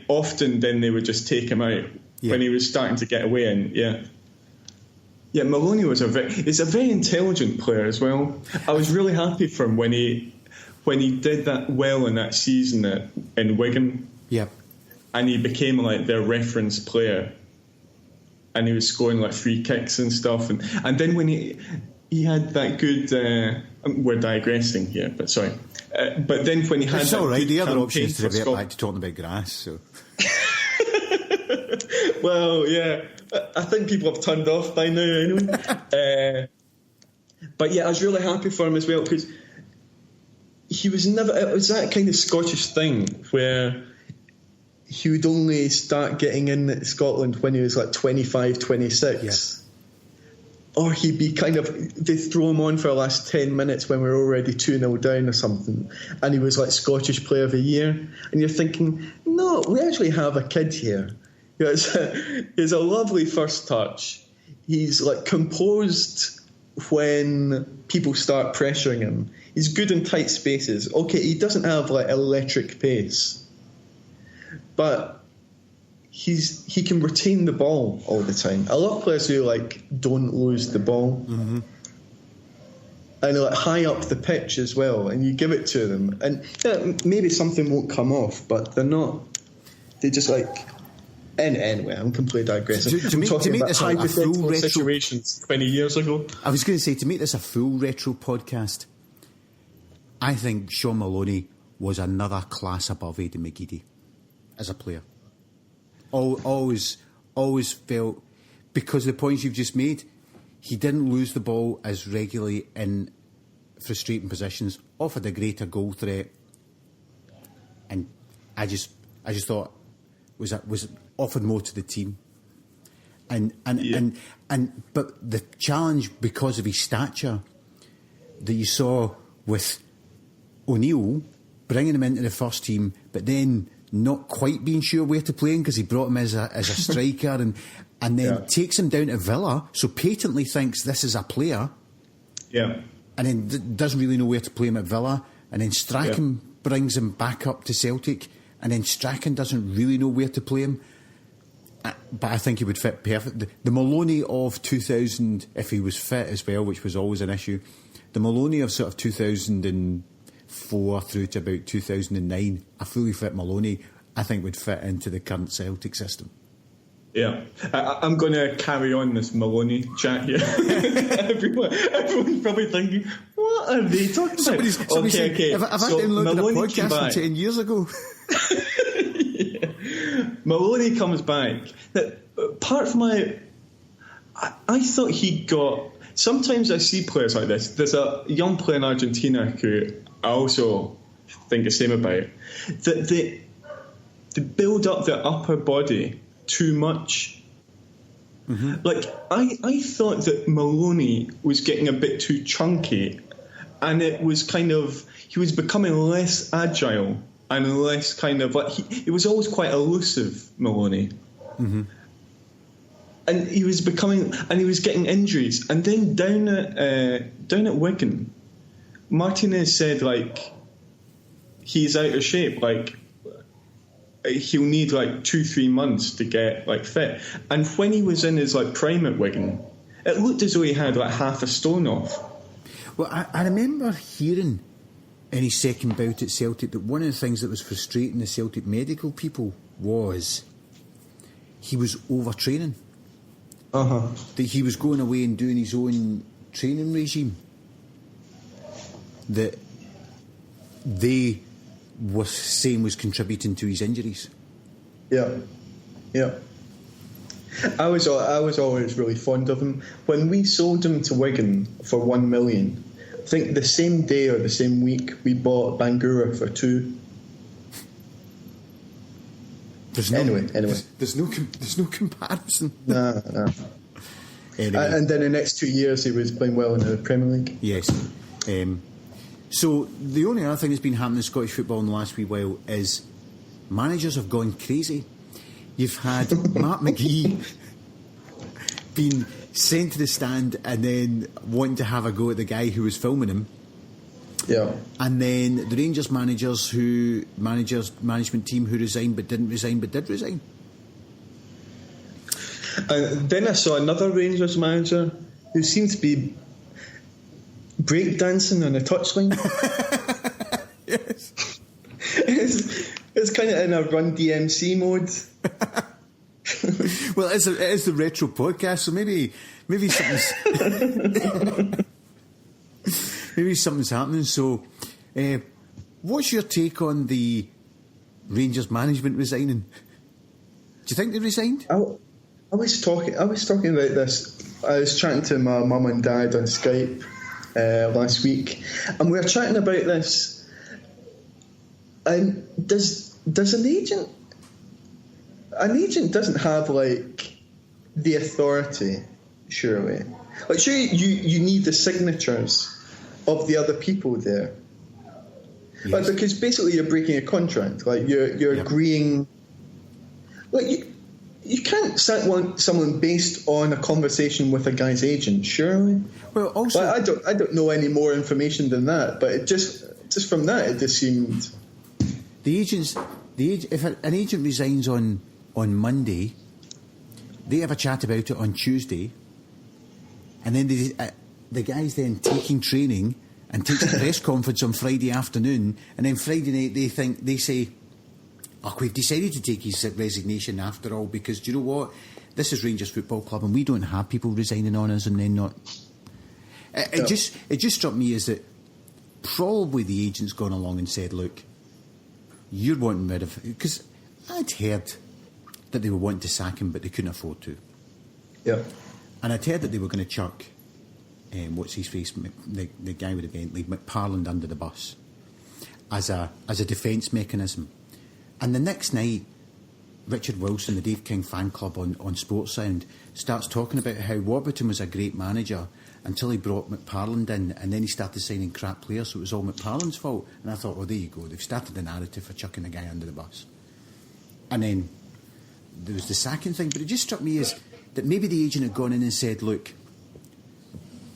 often then they would just take him out when he was starting to get away in. Yeah, Maloney is a very intelligent player as well. I was really happy for him when he did that well in that season in Wigan. Yeah. And he became their reference player. And he was scoring free kicks and stuff. And then when he had that good... we're digressing here, but sorry. But then when he had... It's all right, the other option is to revert back to talking about grass, so... Well, yeah, I think people have turned off by now anyway. But yeah, I was really happy for him as well, because he was never... It was that kind of Scottish thing where he would only start getting in at Scotland when he was 25, 26. Yeah. Or he'd be they'd throw him on for the last 10 minutes when we were already 2-0 down or something, and he was Scottish Player of the Year. And you're thinking, no, we actually have a kid here. He has a lovely first touch. He's composed when people start pressuring him. He's good in tight spaces. Okay, he doesn't have electric pace, but he can retain the ball all the time. A lot of players who don't lose the ball, and high up the pitch as well. And you give it to them, and maybe something won't come off, but they're not. They just Anyway, I'm completely digressing. To make this a full retro situations 20 years ago. I was going to say, to make this a full retro podcast, I think Sean Maloney was another class above Aidan McGeady as a player. Always felt, because of the points you've just made, he didn't lose the ball as regularly in frustrating positions, offered a greater goal threat, and I just thought was offered more to the team, and but the challenge, because of his stature, that you saw with O'Neill bringing him into the first team, but then not quite being sure where to play him because he brought him as a striker, and then takes him down to Villa, so patently thinks this is a player, and then doesn't really know where to play him at Villa, and then Strachan brings him back up to Celtic, and then Strachan doesn't really know where to play him, but I think he would fit perfect. The Maloney of 2000, if he was fit as well, which was always an issue, the Maloney of sort of 2004 through to about 2009, a fully fit Maloney, I think would fit into the current Celtic system. Yeah, I'm going to carry on this Maloney chat here. Everyone's probably thinking, what are they talking about? Okay. Have I downloaded a podcast from 10 years ago? Maloney comes back. Now, part of my... I thought he got... Sometimes I see players like this. There's a young player in Argentina who I also think the same about. That they build up their upper body too much. Like, I thought that Maloney was getting a bit too chunky, and it was kind of... He was becoming less agile and less kind of like... He was always quite elusive, Maloney. And he was becoming... And he was getting injuries. And then down at Wigan, Martinez said, like, he's out of shape, like... He'll need like 2-3 months to get like fit. And when he was in his like prime at Wigan, it looked as though he had like half a stone off. Well, I remember hearing in his second bout at Celtic that one of the things that was frustrating the Celtic medical people was he was overtraining. That he was going away and doing his own training regime. That they was saying was contributing to his injuries. Yeah. I was always really fond of him. When we sold him to Wigan for $1 million, I think the same day or the same week we bought Bangura for 2. Anyway. There's no comparison. Nah. Anyway. And then the next 2 years he was playing well in the Premier League. Yes. So the only other thing that's been happening in Scottish football in the last wee while is managers have gone crazy. You've had Matt McGee being sent to the stand and then wanting to have a go at the guy who was filming him. Yeah. And then the Rangers management team who resigned but didn't resign but did resign. Then I saw another Rangers manager who seemed to be breakdancing on a touchline. Yes. It's kind of in a Run DMC mode. Well, it is the retro podcast, so maybe something's happening. So, what's your take on the Rangers management resigning? Do you think they resigned? I was talking about this. I was chatting to my mum and dad on Skype last week, and we were chatting about this. And does an agent doesn't have like the authority, surely? Like, sure, you need the signatures of the other people there. Yes. Like, because basically you're breaking a contract. Like you're agreeing. Like you can't set someone based on a conversation with a guy's agent, surely. Well, also, I don't know any more information than that, but it just from that it just seemed. If an agent resigns on Monday, they have a chat about it on Tuesday, and then the guy's then taking training and takes a press conference on Friday afternoon, and then Friday night they say, we've decided to take his resignation after all, because do you know what? This is Rangers Football Club, and we don't have people resigning on us and then not. It just struck me as that probably the agent's gone along and said, look, you're wanting rid of... Because I'd heard that they were wanting to sack him, but they couldn't afford to. Yeah. And I'd heard that they were going to chuck, what's his face, the guy with the Bentley, McParland, under the bus as a defence mechanism. And the next night, Richard Wilson, the Dave King fan club on Sportsound, starts talking about how Warburton was a great manager until he brought McParland in, and then he started signing crap players, so it was all McParland's fault. And I thought, well, there you go. They've started the narrative for chucking the guy under the bus. And then there was the sacking thing, but it just struck me as that maybe the agent had gone in and said, look,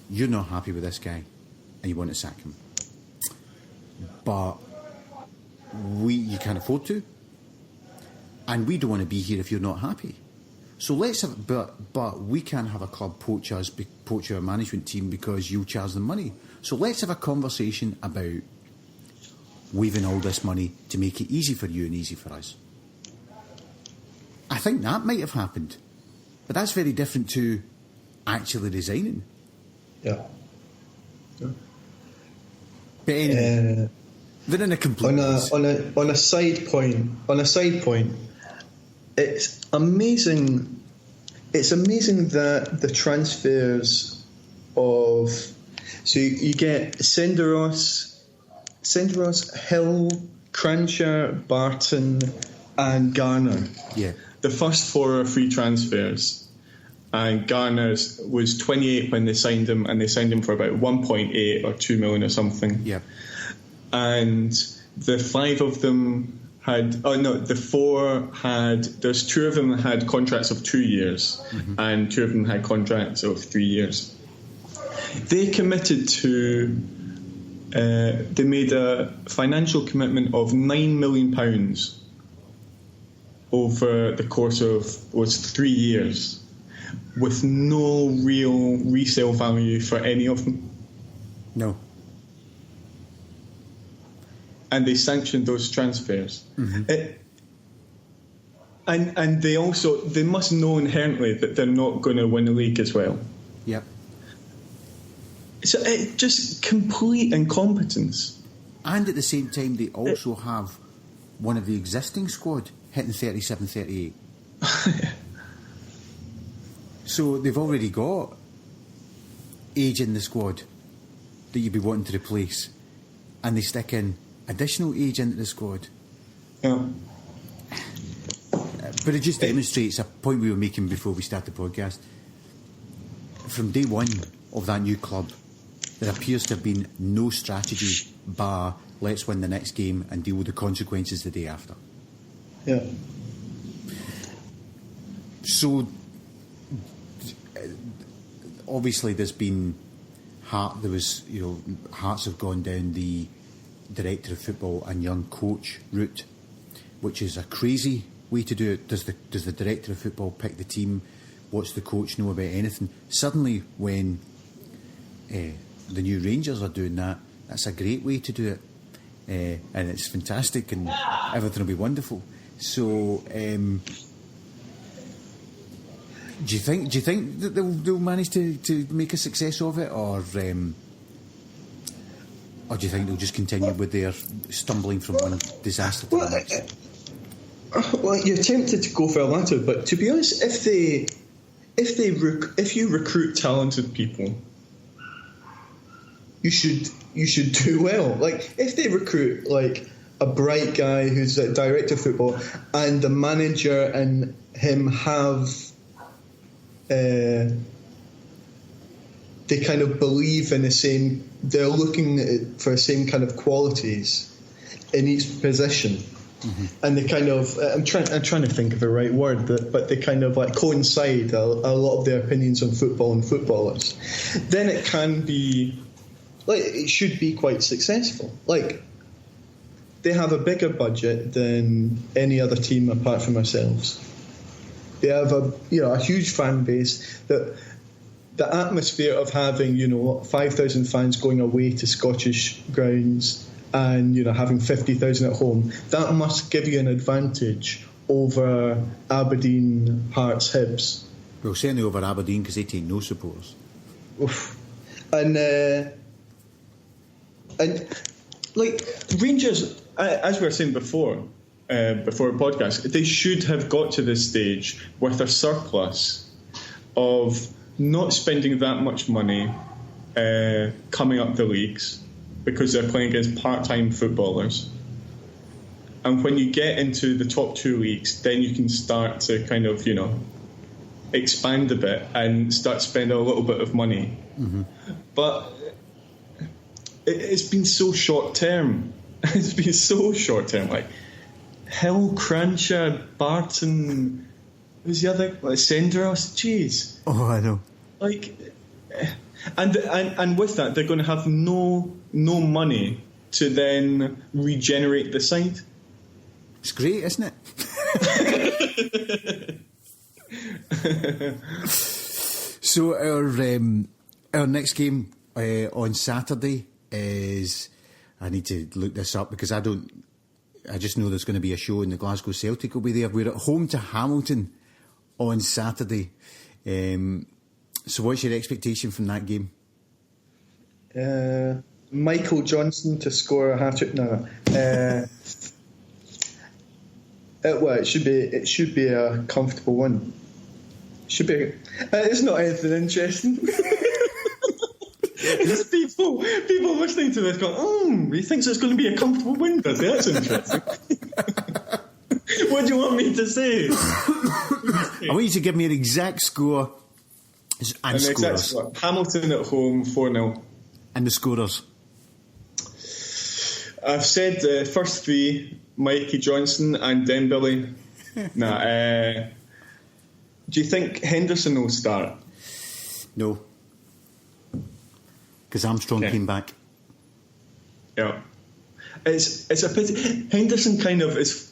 you're not happy with this guy and you want to sack him, but you can't afford to, and we don't want to be here if you're not happy. So let's have, but we can't have a club poach our management team because you charge them money. So let's have a conversation about waiving all this money to make it easy for you and easy for us. I think that might have happened, but that's very different to actually resigning. Yeah. But anyway, they're in a complete on a side point, it's amazing. It's amazing that the transfers of, so you get Senderos, Hill, Crancher, Barton, and Garner. Yeah. The first four are free transfers. And Garner was 28 when they signed him, and they signed him for about 1.8 or 2 million or something. Yeah. And the five of them there's two of them had contracts of 2 years, and two of them had contracts of 3 years. They committed to, they made a financial commitment of £9 million over the course of 3 years, with no real resale value for any of them. No. And they sanctioned those transfers. And they must know inherently that they're not going to win the league as well. Yep. So it just complete incompetence. And at the same time, they also have one of the existing squad hitting 37, 38. So they've already got age in the squad that you'd be wanting to replace, and they stick in additional age into the squad. Yeah. But it just demonstrates a point we were making before we started the podcast. From day one of that new club, there appears to have been no strategy bar let's win the next game and deal with the consequences the day after. Yeah. So obviously there's been hearts have gone down the director of football and young coach route, which is a crazy way to do it. Does the director of football pick the team? What's the coach know about anything? Suddenly, when the new Rangers are doing that, that's a great way to do it, and it's fantastic, and everything will be wonderful. So, do you think that they'll manage to make a success of it, or do you think they'll just continue with their stumbling from one disaster to the next? Well, you're tempted to go for a latter, but to be honest, if you recruit talented people, you should do well. Like, if they recruit like a bright guy who's a director of football, and the manager and him have they kind of believe in the same, they're looking for the same kind of qualities in each position. And they kind of, I'm trying to think of the right word, but they kind of like coincide a lot of their opinions on football and footballers. Then it can be, like, it should be quite successful. Like, they have a bigger budget than any other team apart from ourselves. They have a huge fan base. The atmosphere of having 5,000 fans going away to Scottish grounds and having 50,000 at home, that must give you an advantage over Aberdeen, Hearts, Hibs. Well, certainly over Aberdeen, because they take no supporters. Oof. And like Rangers, as we were saying before the podcast, they should have got to this stage with a surplus of not spending that much money coming up the leagues, because they're playing against part-time footballers. And when you get into the top two leagues, then you can start to kind of, expand a bit and start spending a little bit of money. Mm-hmm. But it's been so short-term. It's been so short-term. Like, Hill, Cranshaw, Barton, who's the other? Like, Senderos? Jeez. Oh, I know. Like... And with that, they're going to have no money to then regenerate the side. It's great, isn't it? So our next game on Saturday is, I need to look this up because I just know there's going to be a show and the Glasgow Celtic will be there. We're at home to Hamilton on Saturday. So what's your expectation from that game? Michael Johnson to score a hat-trick. No. It should be a comfortable win. Should be. It's not anything interesting. Just people listening to this go, he thinks it's going to be a comfortable win, does he? That's interesting. What do you want me to say? I want you to give me an exact score. And scores. Hamilton at home, 4-0. And the scorers? I've said the first three, Mikey Johnson and Dembele. Do you think Henderson will start? No. Because Armstrong came back. Yeah. It's a pity. Henderson kind of is...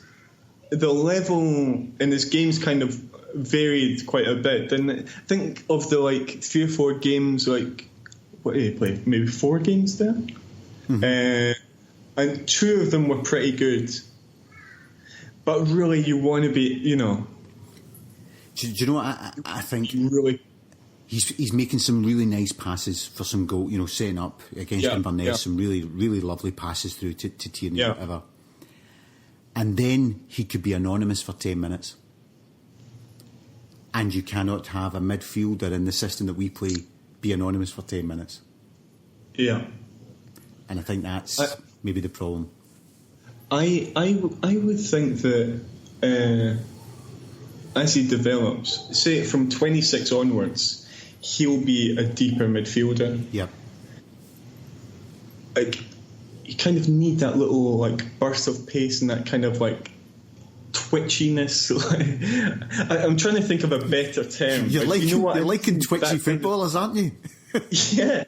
The level in his games kind of varied quite a bit. Didn't think of the 3 or 4 games, what did he play? Maybe 4 games there? Mm-hmm. And 2 of them were pretty good. But really, you want to be, Do you know what I think? Really, he's making some really nice passes for some goal. Setting up against Inverness, some really, really lovely passes through to Tierney, whatever. And then he could be anonymous for 10 minutes. And you cannot have a midfielder in the system that we play be anonymous for 10 minutes. Yeah. And I think that's maybe the problem. I would think that as he develops, say from 26 onwards, he'll be a deeper midfielder. Yep. You kind of need that little burst of pace and that kind of twitchiness. I'm trying to think of a better term. You're liking twitchy footballers, aren't you? Yeah,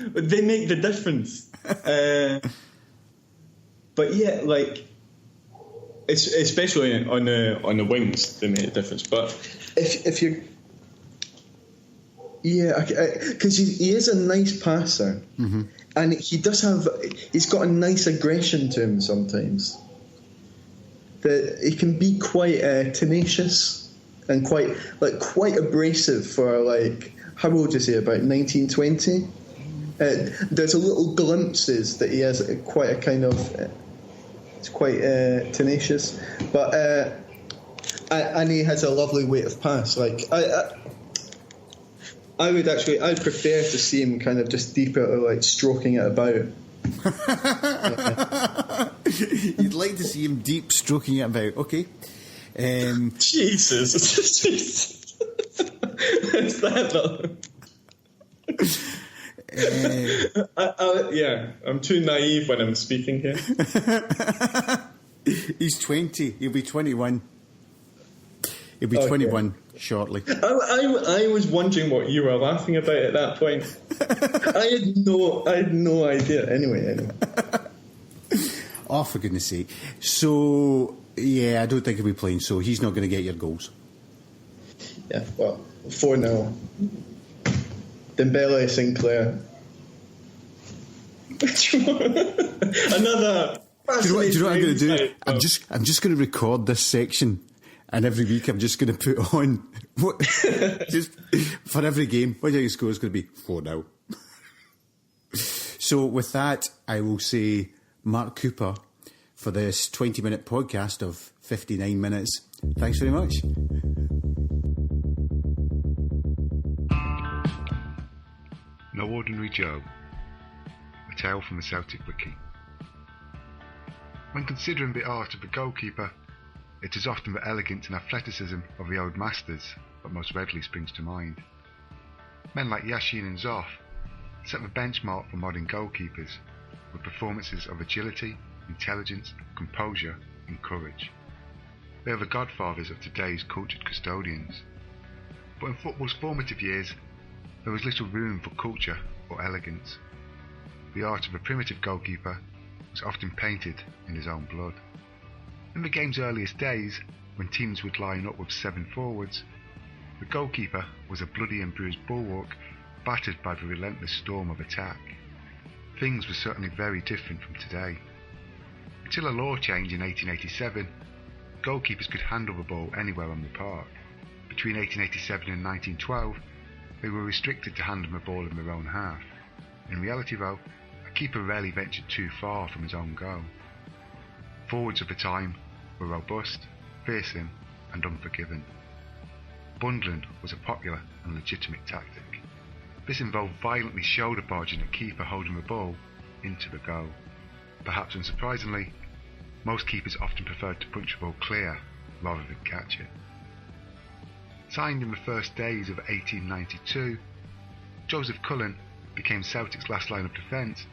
but they make the difference. But yeah, it's especially on the wings, they make a difference. But if you, because he is a nice passer, mm-hmm. and he's got a nice aggression to him sometimes. That he can be quite tenacious and quite abrasive for how old is he, about 19, 20? There's a little glimpses that he has quite a kind of it's quite tenacious, but and he has a lovely weight of pass. I'd prefer to see him kind of just deeper, stroking it about. You'd like to see him deep stroking it about, okay? Jesus. Is that I'm too naive when I'm speaking here. He's 20. He'll be 21. He'll be 21 shortly. I was wondering what you were laughing about at that point. I had no idea. Anyway. Oh, for goodness sake. So, I don't think he'll be playing, so he's not going to get your goals. Yeah, well, 4-0. Dembele, Sinclair. Another. Do you know what I'm going to do? I'm just going to record this section, and every week I'm just going to put on what just for every game. What do you think the score is going to be? 4-0. So with that, I will say Mark Cooper for this 20-minute podcast of 59 minutes. Thanks very much. No Ordinary Joe, a tale from the Celtic Wiki. When considering the art of the goalkeeper, it is often the elegance and athleticism of the old masters that most readily springs to mind. Men like Yashin and Zoff set the benchmark for modern goalkeepers with performances of agility, intelligence, composure and courage. They are the godfathers of today's cultured custodians. But in football's formative years, there was little room for culture or elegance. The art of a primitive goalkeeper was often painted in his own blood. In the game's earliest days, when teams would line up with 7 forwards, the goalkeeper was a bloody and bruised bulwark battered by the relentless storm of attack. Things were certainly very different from today. Until a law change in 1887, goalkeepers could handle the ball anywhere on the park. Between 1887 and 1912, they were restricted to handling the ball in their own half. In reality though, a keeper rarely ventured too far from his own goal. Forwards of the time were robust, fearsome and unforgiving. Bundling was a popular and legitimate tactic. This involved violently shoulder barging a keeper holding the ball into the goal. Perhaps unsurprisingly, most keepers often preferred to punch the ball clear rather than catch it. Signed in the first days of 1892, Joseph Cullen became Celtic's last line of defence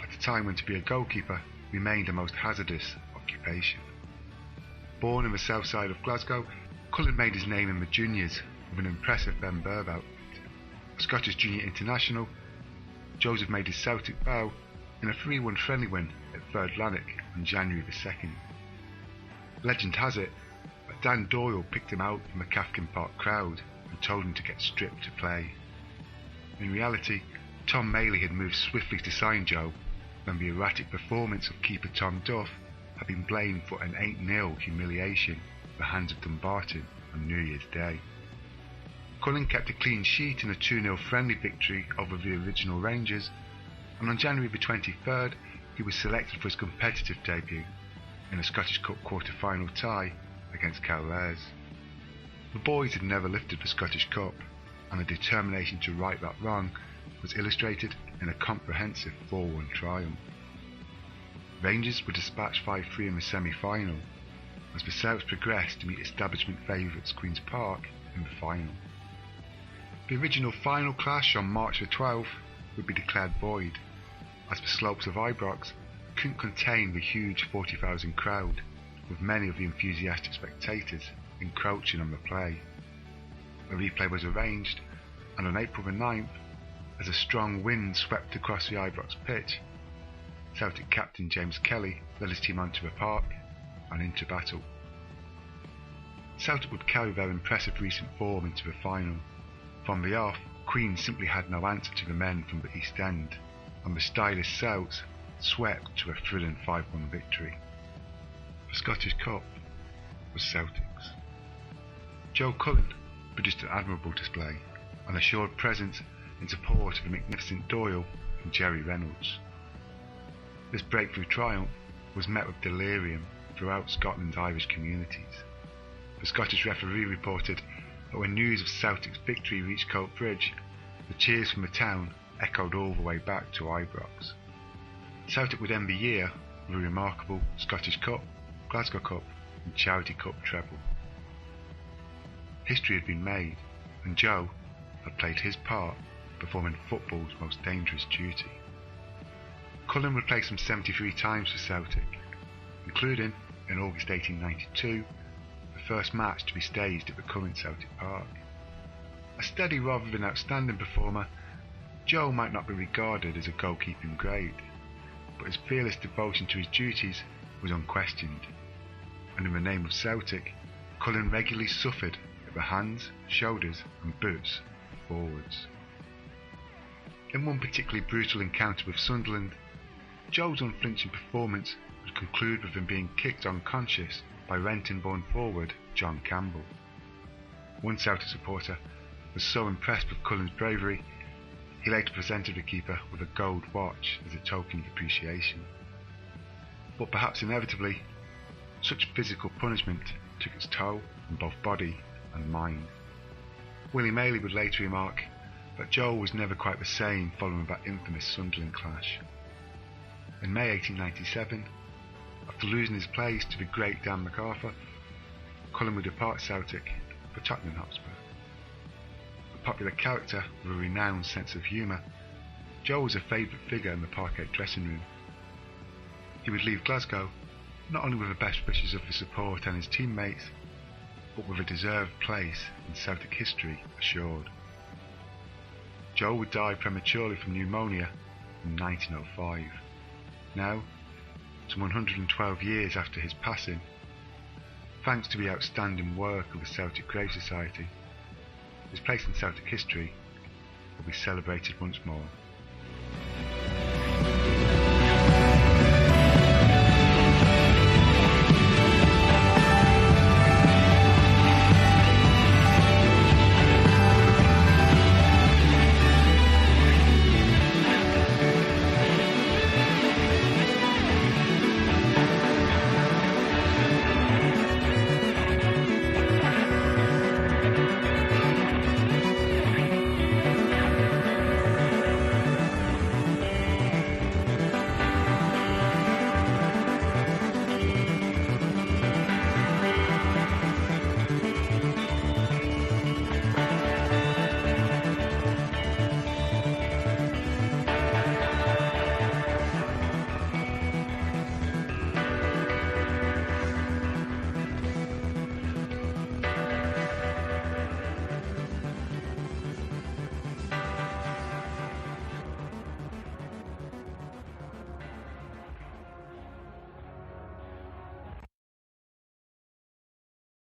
at a time when to be a goalkeeper remained a most hazardous occupation. Born in the south side of Glasgow, Cullen made his name in the juniors with an impressive Ben Burb outfit. A Scottish junior international, Joseph made his Celtic bow in a 3-1 friendly win at Third Lanark on January the 2nd. Legend has it that Dan Doyle picked him out from the Cathkin Park crowd and told him to get stripped to play. In reality, Tom Maley had moved swiftly to sign Joe when the erratic performance of keeper Tom Duff had been blamed for an 8-0 humiliation at the hands of Dumbarton on New Year's Day. Cullen kept a clean sheet in a 2-0 friendly victory over the original Rangers, and on January the 23rd he was selected for his competitive debut in a Scottish Cup quarter-final tie against Cowlairs. The boys had never lifted the Scottish Cup, and the determination to right that wrong was illustrated in a comprehensive 4-1 triumph. Rangers were dispatched 5-3 in the semi-final, as the Celts progressed to meet establishment favourites Queen's Park in the final. The original final clash on March the 12th would be declared void, as the slopes of Ibrox couldn't contain the huge 40,000 crowd, with many of the enthusiastic spectators encroaching on the play. A replay was arranged, and on April the 9th, as a strong wind swept across the Ibrox pitch, Celtic captain James Kelly led his team onto the park and into battle. Celtic would carry their impressive recent form into the final. From the off, Queen simply had no answer to the men from the East End, and the stylish Celts swept to a thrilling 5-1 victory. The Scottish Cup was Celtic's. Joe Cullen produced an admirable display, an assured presence in support of the magnificent Doyle and Jerry Reynolds. This breakthrough triumph was met with delirium throughout Scotland's Irish communities. The Scottish referee reported that when news of Celtic's victory reached Coat Bridge, the cheers from the town echoed all the way back to Ibrox. Celtic would end the year with a remarkable Scottish Cup, Glasgow Cup and Charity Cup treble. History had been made, and Joe had played his part performing football's most dangerous duty. Cullen would play some 73 times for Celtic, including, in August 1892, the first match to be staged at the current Celtic Park. A steady rather than outstanding performer, Joe might not be regarded as a goalkeeping great, but his fearless devotion to his duties was unquestioned, and in the name of Celtic, Cullen regularly suffered at the hands, shoulders and boots of forwards. In one particularly brutal encounter with Sunderland, Joe's unflinching performance would conclude with him being kicked unconscious by Renton-born forward John Campbell. One Celtic supporter was so impressed with Cullen's bravery, he later presented the keeper with a gold watch as a token of appreciation. But perhaps inevitably, such physical punishment took its toll on both body and mind. Willie Maley would later remark that Joe was never quite the same following that infamous Sunderland clash. In May 1897, after losing his place to the great Dan MacArthur, Cullen would depart Celtic for Tottenham Hotspur. A popular character with a renowned sense of humour, Joe was a favourite figure in the parquet dressing room. He would leave Glasgow not only with the best wishes of the support and his teammates, but with a deserved place in Celtic history assured. Joe would die prematurely from pneumonia in 1905. Now, some 112 years after his passing, thanks to the outstanding work of the Celtic Grave Society, his place in Celtic history will be celebrated once more.